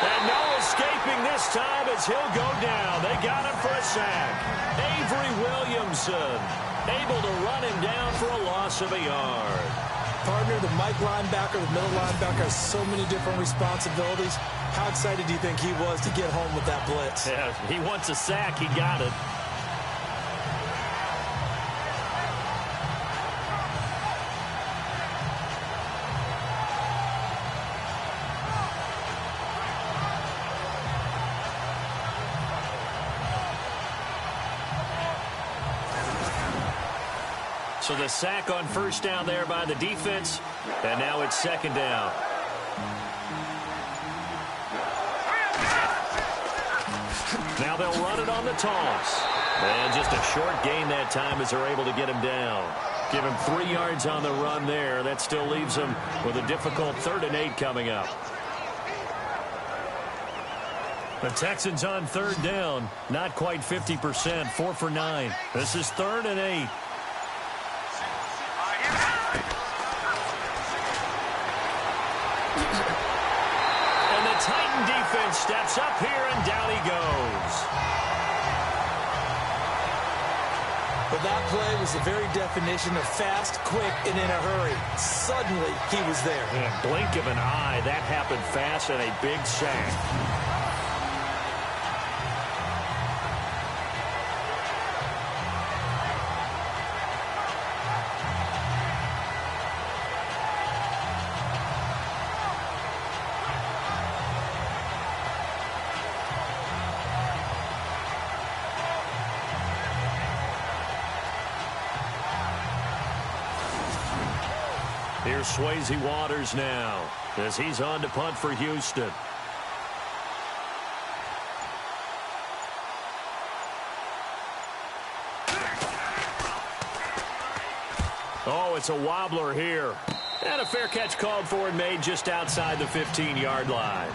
And no escape escaping this time as he'll go down. They got him for a sack. Avery Williamson able to run him down for a loss of a yard. Partner, the Mike linebacker, the middle linebacker has so many different responsibilities. How excited do you think he was to get home with that blitz? Yeah, he wants a sack. He got it. So the sack on first down there by the defense, and now it's second down. Now they'll run it on the toss. And just a short gain that time as they're able to get him down. Give him 3 yards on the run there. That still leaves him with a difficult 3rd and 8 coming up. The Texans on 3rd down. Not quite 50%, 4 for 9. This is 3rd and 8. Titan defense steps up here, and down he goes. But that play was the very definition of fast, quick, and in a hurry. Suddenly, he was there. In a blink of an eye, that happened fast and a big sack. Here's Swayze Waters now as he's on to punt for Houston. Oh, it's a wobbler here. And a fair catch called for and made just outside the 15-yard line.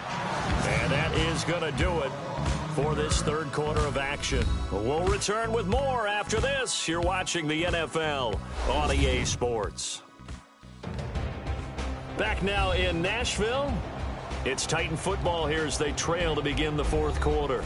And that is going to do it for this 3rd quarter of action. We'll return with more after this. You're watching the NFL on EA Sports. Back now in Nashville. It's Titan football here as they trail to begin the 4th quarter.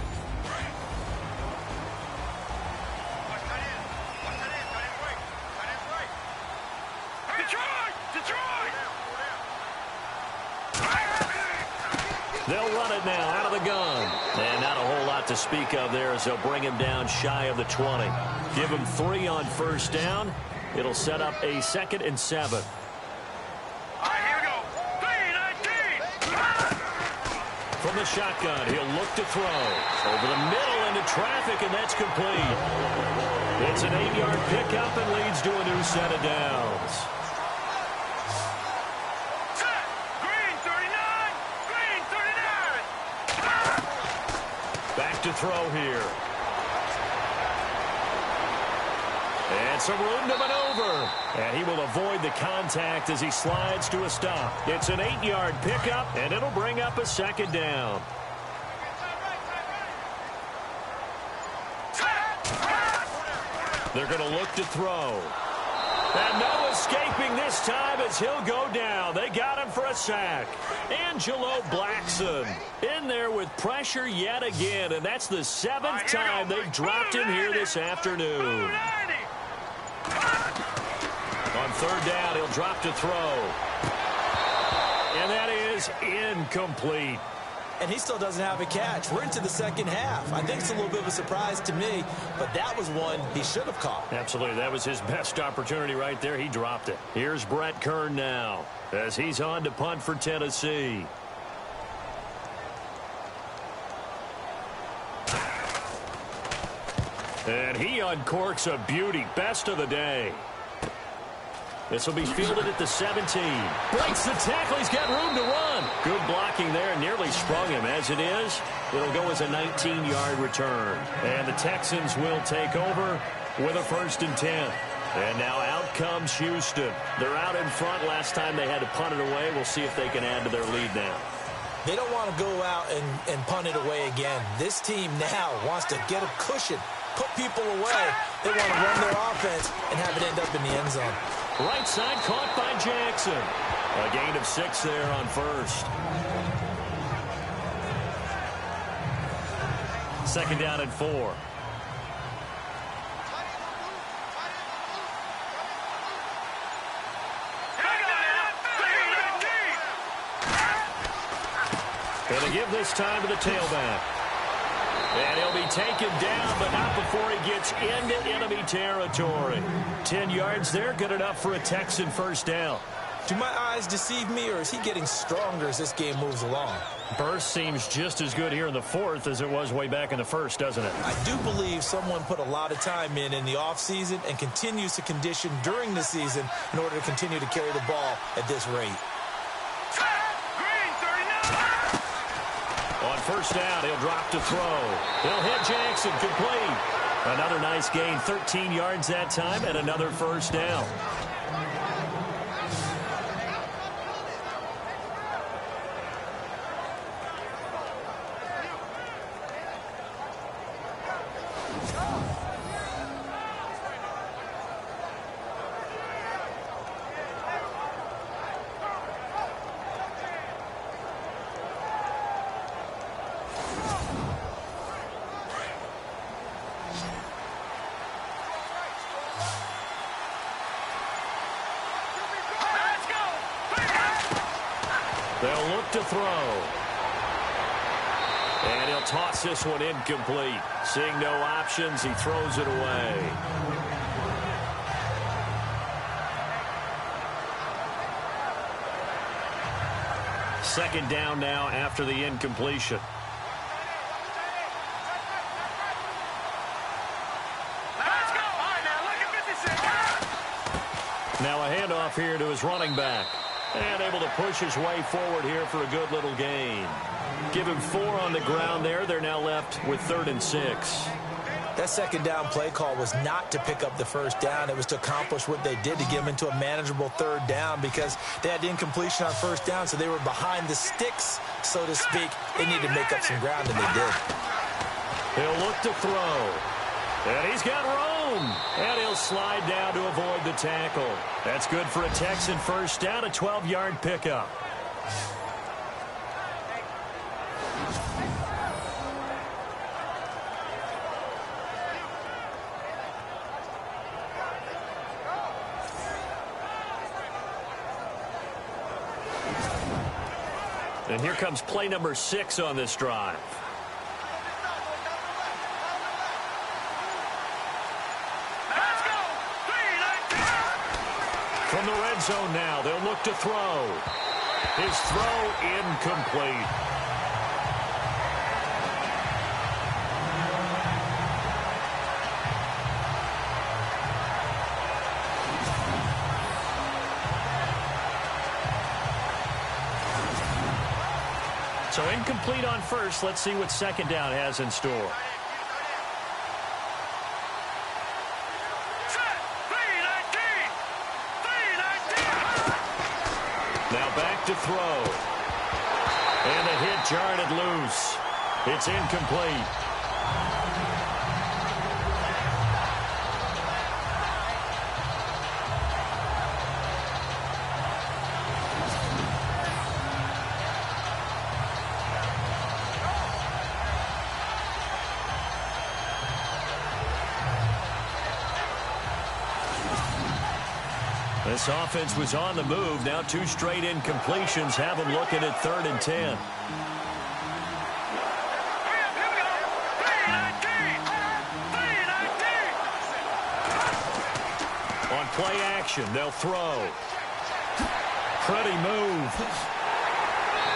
They'll run it now out of the gun. And not a whole lot to speak of there as they'll bring him down shy of the 20. Give him 3 on first down. It'll set up a 2nd and 7. From the shotgun, he'll look to throw. Over the middle into traffic, and that's complete. It's an 8-yard pickup and leads to a new set of downs. Green 39! Green 39! Back to throw here. And some room to maneuver. And he will avoid the contact as he slides to a stop. It's an 8-yard pickup, and it'll bring up a 2nd down. They're going to look to throw. And no escaping this time as he'll go down. They got him for a sack. Angelo Blackson in there with pressure yet again, and that's the 7th time they've dropped him here this afternoon. On 3rd down, he'll drop to throw. And that is incomplete. And he still doesn't have a catch. We're into the 2nd half. I think it's a little bit of a surprise to me, but that was one he should have caught. Absolutely. That was his best opportunity right there. He dropped it. Here's Brett Kern now as he's on to punt for Tennessee. And he uncorks a beauty. Best of the day. This will be fielded at the 17. Breaks the tackle. He's got room to run. Good blocking there. Nearly sprung him. As it is, it'll go as a 19-yard return. And the Texans will take over with a 1st and 10. And now out comes Houston. They're out in front. Last time they had to punt it away. We'll see if they can add to their lead now. They don't want to go out and punt it away again. This team now wants to get a cushion, put people away. They want to run their offense and have it end up in the end zone. Right side caught by Jackson. A gain of 6 there on first. Second down and 4. Going to give this time to the tailback. And he'll be taken down, but not before he gets into enemy territory. 10 yards there, good enough for a Texan first down. Do my eyes deceive me, or is he getting stronger as this game moves along? Burst seems just as good here in the fourth as it was way back in the first, doesn't it? I do believe someone put a lot of time in the offseason and continues to condition during the season in order to continue to carry the ball at this rate. On first down, he'll drop to throw. He'll hit Jackson, complete. Another nice gain, 13 yards that time, and another first down. They'll look to throw. And he'll toss this one incomplete. Seeing no options, he throws it away. Second down now after the incompletion. Now a handoff here to his running back. And able to push his way forward here for a good little gain. Give him 4 on the ground there. They're now left with 3rd and 6. That second down play call was not to pick up the first down. It was to accomplish what they did to get them into a manageable 3rd down because they had incompletion on first down, so they were behind the sticks, so to speak. They needed to make up some ground, and they did. He'll look to throw. And he's got room. And he'll slide down to avoid the tackle. That's good for a Texan first down, a 12-yard pickup. And here comes play number 6 on this drive. From the red zone now, they'll look to throw. His throw incomplete. So incomplete on first. Let's see what second down has in store. Now back to throw. And the hit jarred it loose. It's incomplete. This offense was on the move. Now 2 straight incompletions have them looking at 3rd and 10. On play action, they'll throw. Pretty move.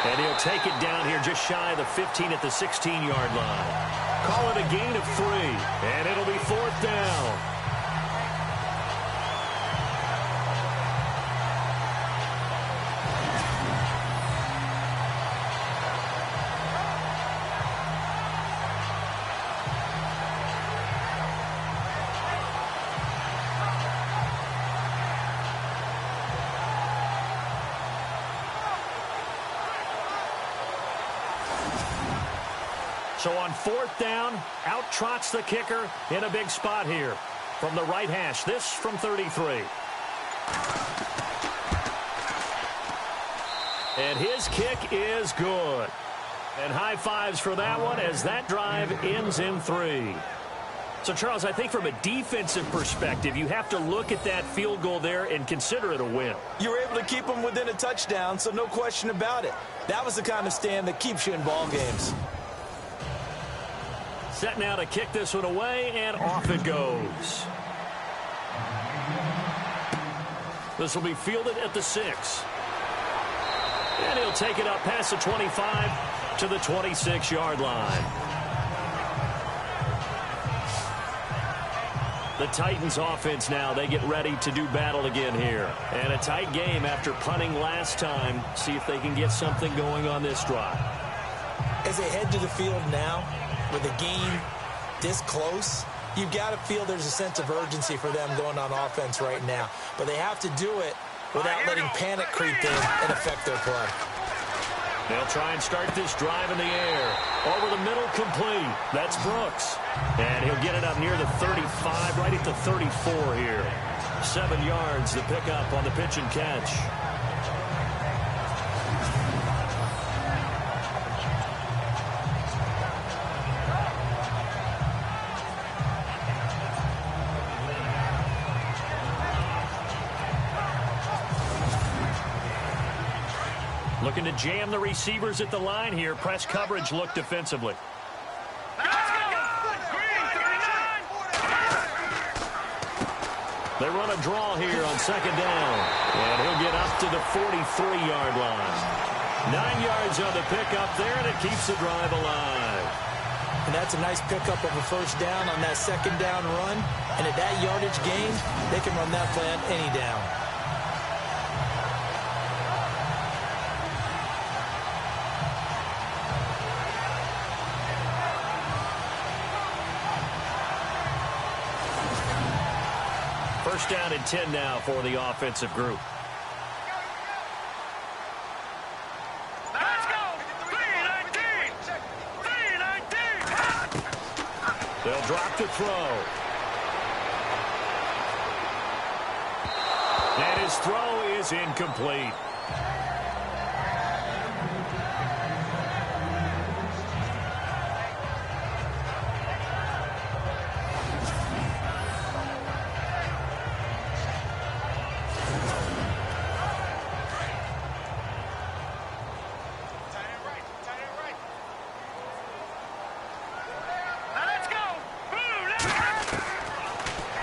And he'll take it down here just shy of the 15 at the 16-yard line. Call it a gain of 3, and it'll be 4th down. So on 4th down, out trots the kicker in a big spot here. From the right hash, this from 33. And his kick is good. And high fives for that one as that drive ends in 3. So, Charles, I think from a defensive perspective, you have to look at that field goal there and consider it a win. You were able to keep them within a touchdown, so no question about it. That was the kind of stand that keeps you in ball games. Set now to kick this one away, and off it goes. This will be fielded at the 6. And he'll take it up past the 25 to the 26-yard line. The Titans offense now, they get ready to do battle again here. And a tight game after punting last time. See if they can get something going on this drive. As they head to the field now, with the game this close, you've got to feel there's a sense of urgency for them going on offense right now. But they have to do it without letting panic creep in and affect their play. They'll try and start this drive in the air. Over the middle, complete. That's Brooks. And he'll get it up near the 35, right at the 34 here. 7 yards, the pickup on the pitch and catch. Looking to jam the receivers at the line here. Press coverage look defensively. They run a draw here on second down. And he'll get up to the 43-yard line. 9 yards on the pickup there, and it keeps the drive alive. And that's a nice pickup of a first down on that second down run. And at that yardage gain, they can run that play on any down. First down and 10 now for the offensive group. Let's go! 319! 319! They'll drop to throw. And his throw is incomplete.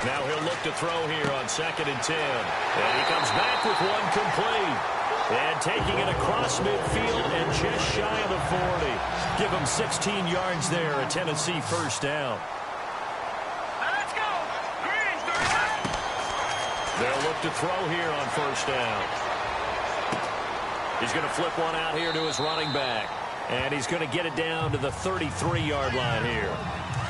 Now he'll look to throw here on 2nd and 10. And he comes back with one complete. And taking it across midfield and just shy of the 40. Give him 16 yards there, a Tennessee first down. Let's go! Green 39! They'll look to throw here on first down. He's going to flip one out here to his running back. And he's going to get it down to the 33-yard line here.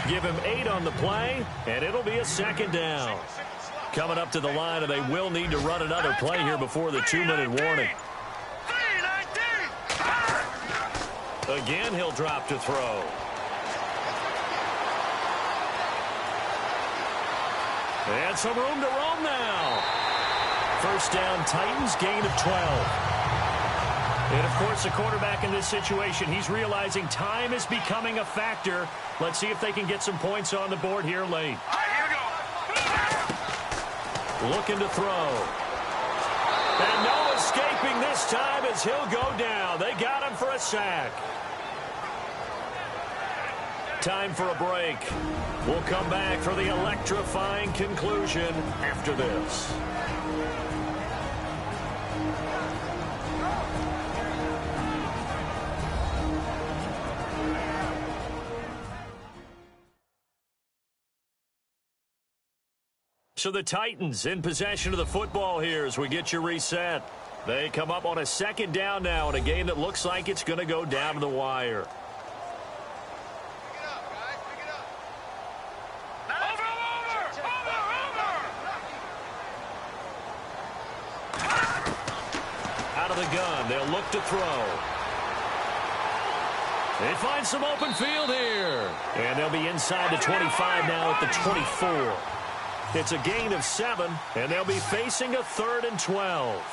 Give him 8 on the play, and it'll be a second down. Coming up to the line, and they will need to run another play here before the 2-minute warning. Again, he'll drop to throw. And some room to roam now. First down, Titans, gain of 12. And, of course, the quarterback in this situation, he's realizing time is becoming a factor. Let's see if they can get some points on the board here late. All right, here we go. Looking to throw. And no escaping this time as he'll go down. They got him for a sack. Time for a break. We'll come back for the electrifying conclusion after this. So the Titans in possession of the football here as we get you reset. They come up on a second down now in a game that looks like it's going to go down to the wire. Pick it up, guys. Pick it up. Over. Out of the gun, they'll look to throw. They find some open field here. And they'll be inside the 25 now at the 24. It's a gain of 7, and they'll be facing a 3rd and 12.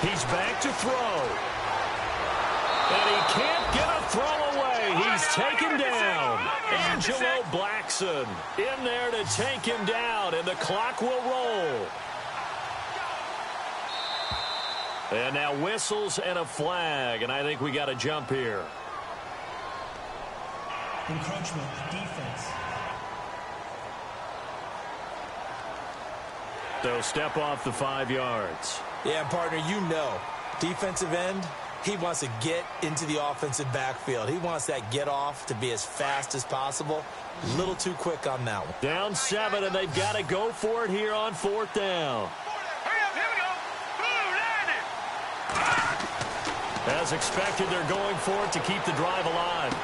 He's He's back to throw. And he can't get a throw away. He's taken down. Angelo Blackson in there to take him down, and the clock will roll. And now whistles and a flag, and I think we got to jump here. Encroachment, defense. So step off the 5 yards. Yeah, partner, you know, defensive end, he wants to get into the offensive backfield. He wants that get off to be as fast as possible. A little too quick on that one. Down 7, and they've got to go for it here on 4th down. As expected, they're going for it to keep the drive alive.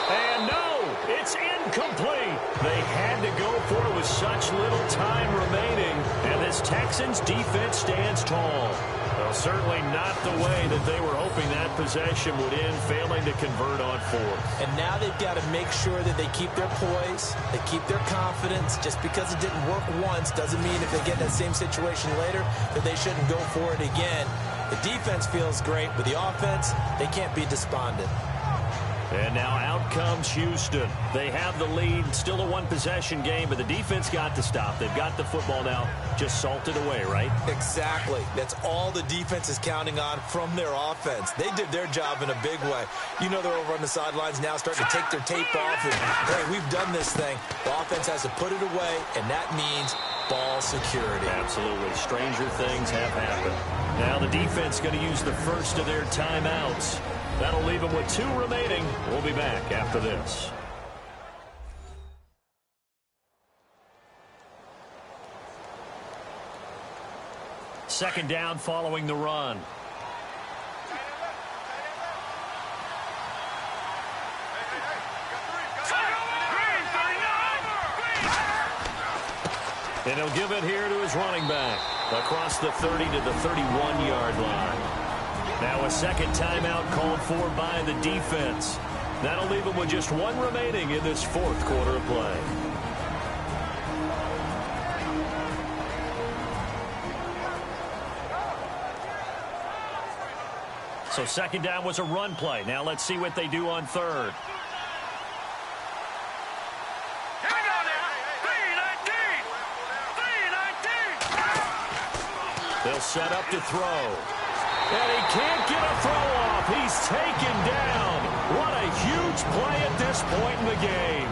And no, it's incomplete. They had to go for it with such little time remaining, and this Texans defense stands tall. Well, certainly not the way that they were hoping that possession would end, failing to convert on 4th. And now they've got to make sure that they keep their poise, they keep their confidence. Just because it didn't work once doesn't mean if they get in that same situation later that they shouldn't go for it again. The defense feels great, but the offense, they can't be despondent. And now out comes Houston. They have the lead, still a one-possession game, but the defense got to stop. They've got the football now, just salted away, right? Exactly. That's all the defense is counting on from their offense. They did their job in a big way. You know they're over on the sidelines now starting to take their tape off, and, hey, we've done this thing. The offense has to put it away, and that means ball security. Absolutely. Stranger things have happened. Now the defense going to use the first of their timeouts. That'll leave them with 2 remaining. We'll be back after this. Second down following the run. And he'll give it here to his running back across the 30 to the 31-yard line. Now a second timeout called for by the defense. That'll leave them with just 1 remaining in this 4th quarter of play. So second down was a run play. Now let's see what they do on 3rd. They'll set up to throw. And he can't get a throw off. He's taken down. What a huge play at this point in the game.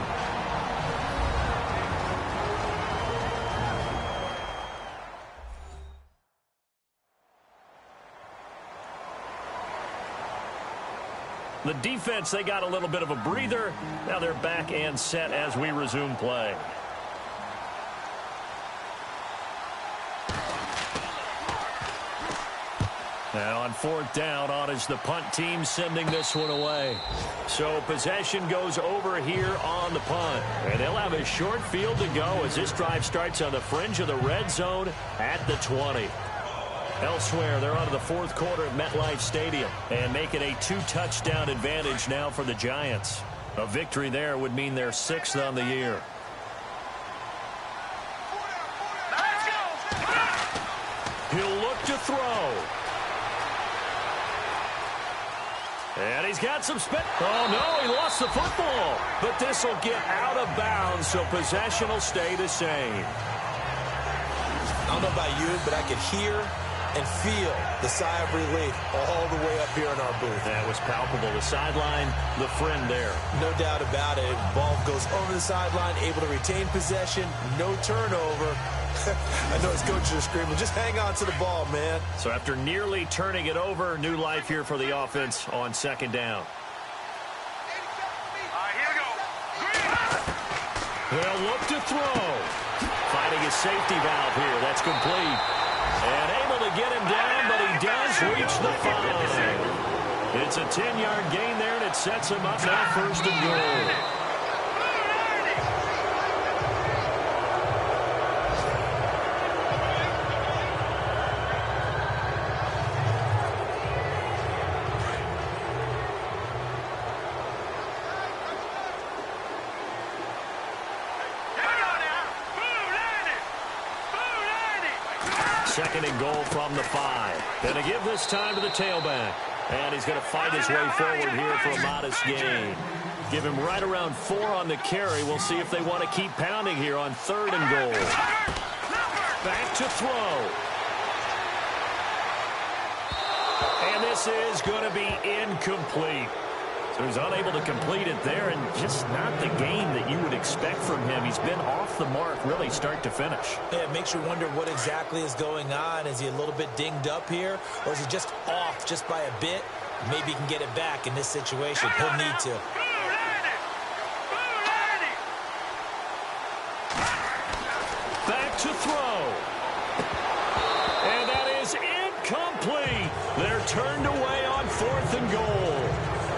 The defense, they got a little bit of a breather. Now they're back and set as we resume play. Now on 4th down, on is the punt team sending this one away. So possession goes over here on the punt. And they'll have a short field to go as this drive starts on the fringe of the red zone at the 20. Elsewhere, they're on to the 4th quarter at MetLife Stadium and making a 2-touchdown advantage now for the Giants. A victory there would mean they're 6th on the year. He'll look to throw. And he's got some spin. Oh, no, he lost the football. But this will get out of bounds, so possession will stay the same. I don't know about you, but I could hear and feel the sigh of relief all the way up here in our booth. That was palpable. The sideline, the friend there. No doubt about it. Ball goes over the sideline, able to retain possession, no turnover. I know his coaches are screaming, just hang on to the ball, man. So after nearly turning it over, new life here for the offense on second down. Here we go. They'll look to throw. Finding his safety valve here. That's complete. And able to get him down, but he does reach the 5. It's a 10-yard gain there, and it sets him up now 1st and goal. Second and goal from the 5. Going to give this time to the tailback. And he's going to fight his way forward here for a modest gain. Give him right around 4 on the carry. We'll see if they want to keep pounding here on 3rd and goal. Back to throw. And this is going to be incomplete. So he's unable to complete it there, and just not the game that you would expect from him. He's been off the mark really start to finish. Yeah, it makes you wonder what exactly is going on. Is he a little bit dinged up here, or is he just off just by a bit? Maybe he can get it back in this situation. He'll need to. Back to throw. And that is incomplete. They're turned away on 4th and goal.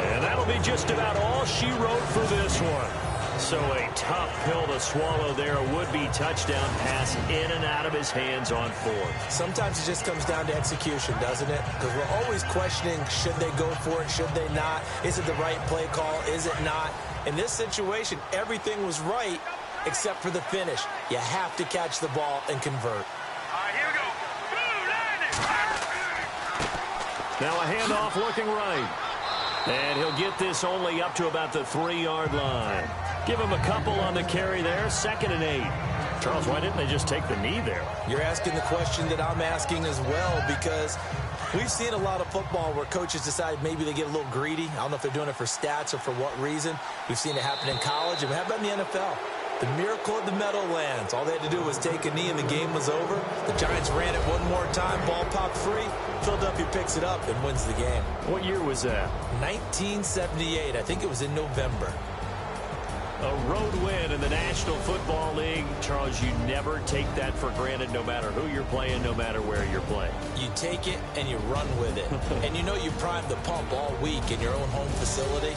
And that'll be just about all she wrote for this one. So a tough pill to swallow there. A would-be touchdown pass in and out of his hands on 4th. Sometimes it just comes down to execution, doesn't it? Because we're always questioning, should they go for it, should they not? Is it the right play call, is it not? In this situation, everything was right except for the finish. You have to catch the ball and convert. All right, here we go. Now a handoff looking right. And he'll get this only up to about the 3-yard line. Give him a couple on the carry there. 2nd and 8. Charles, why didn't they just take the knee there? You're asking the question that I'm asking as well, because we've seen a lot of football where coaches decide maybe they get a little greedy. I don't know if they're doing it for stats or for what reason. We've seen it happen in college, and how about in the NFL? The miracle of the Meadowlands. All they had to do was take a knee and the game was over. The Giants ran it one more time. Ball popped free. Philadelphia picks it up and wins the game. What year was that? 1978. I think it was in November. A road win in the National Football League. Charles, you never take that for granted no matter who you're playing, no matter where you're playing. You take it and you run with it. And you know you primed the pump all week in your own home facility.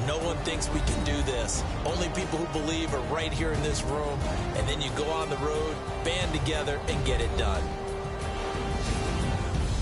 No one thinks we can do this. Only people who believe are right here in this room. And then you go on the road, band together, and get it done.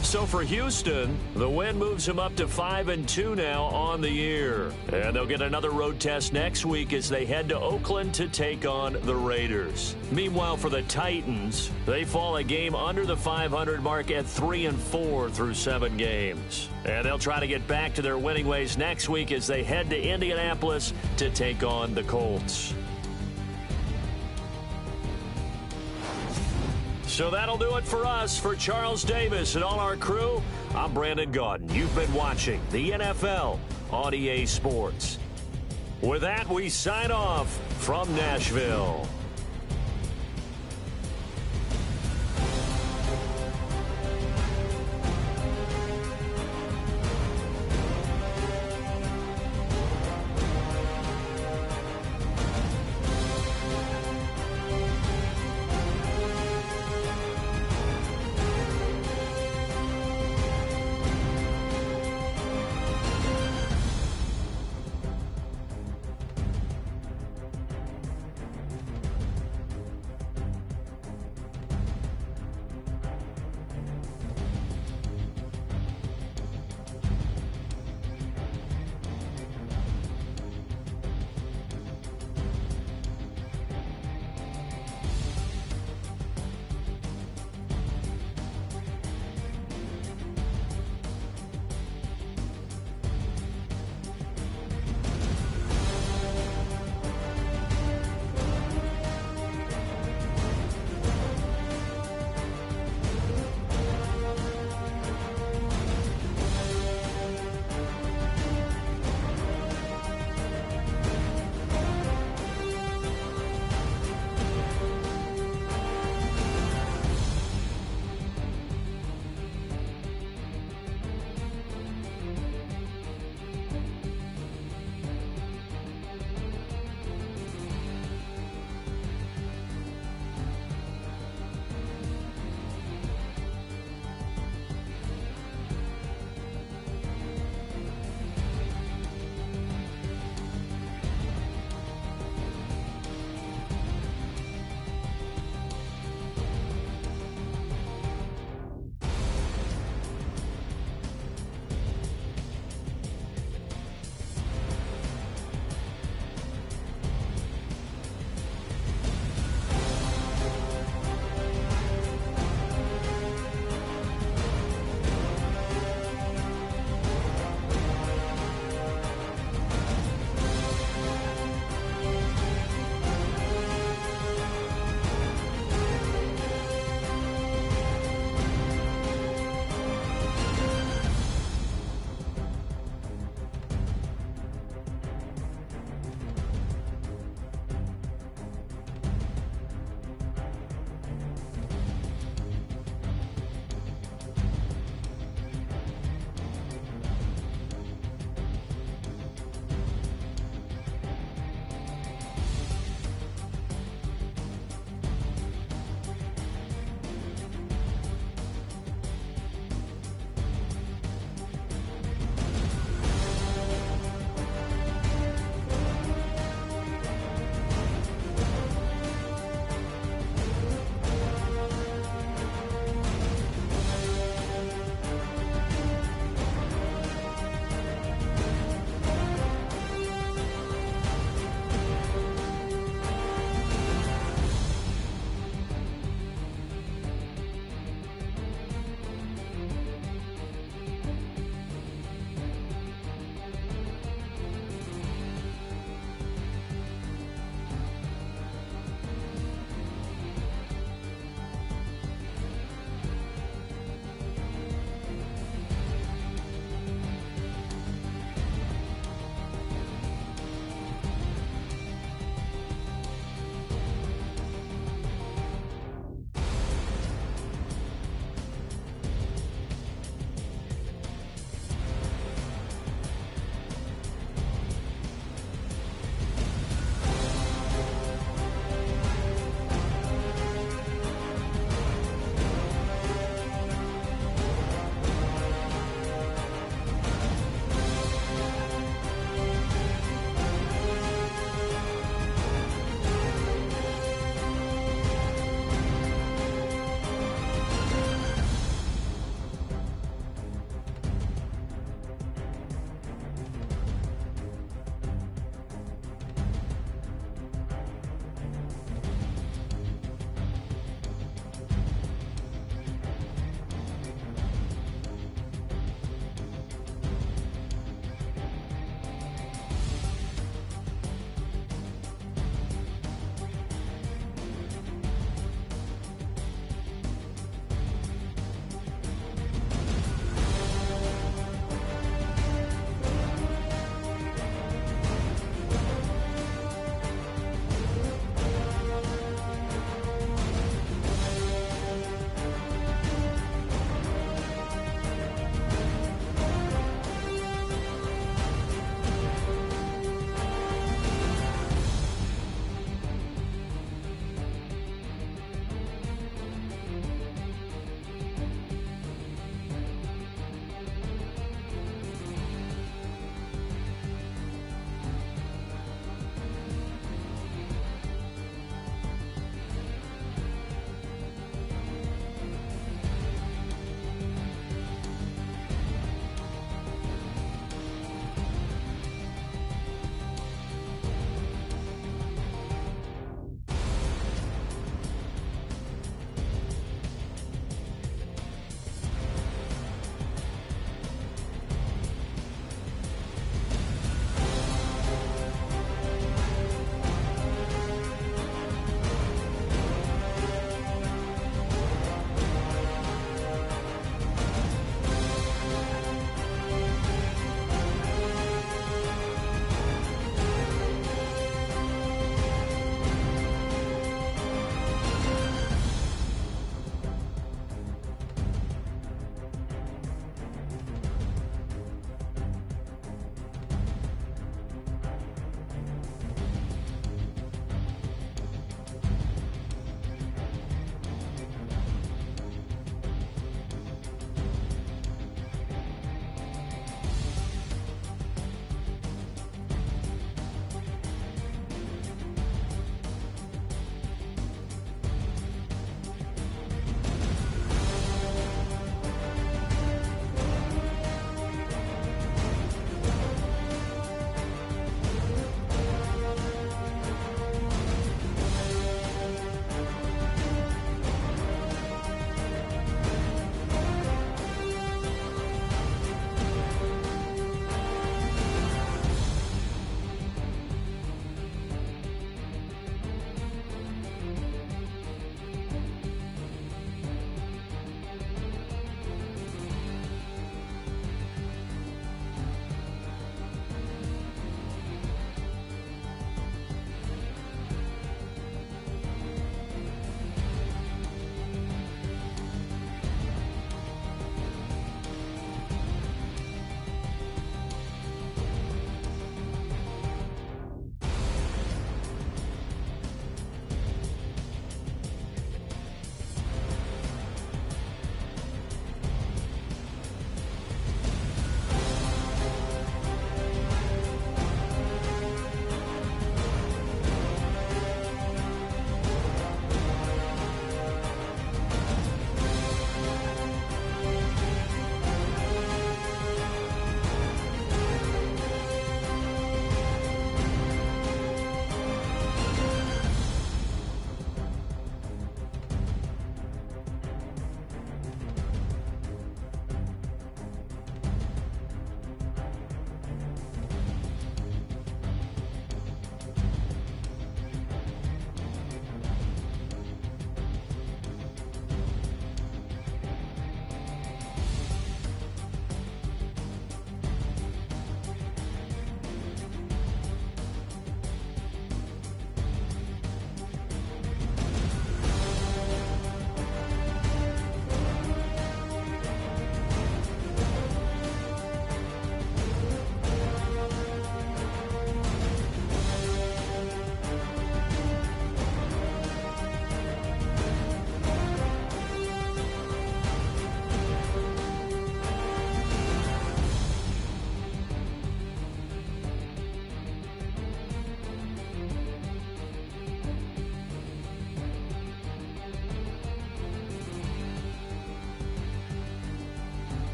So for Houston, the win moves them up to 5-2 now on the year. And they'll get another road test next week as they head to Oakland to take on the Raiders. Meanwhile, for the Titans, they fall a game under the 500 mark at 3-4 through 7 games. And they'll try to get back to their winning ways next week as they head to Indianapolis to take on the Colts. So that'll do it for us. For Charles Davis and all our crew, I'm Brandon Gaudin. You've been watching the NFL on EA Sports. With that, we sign off from Nashville.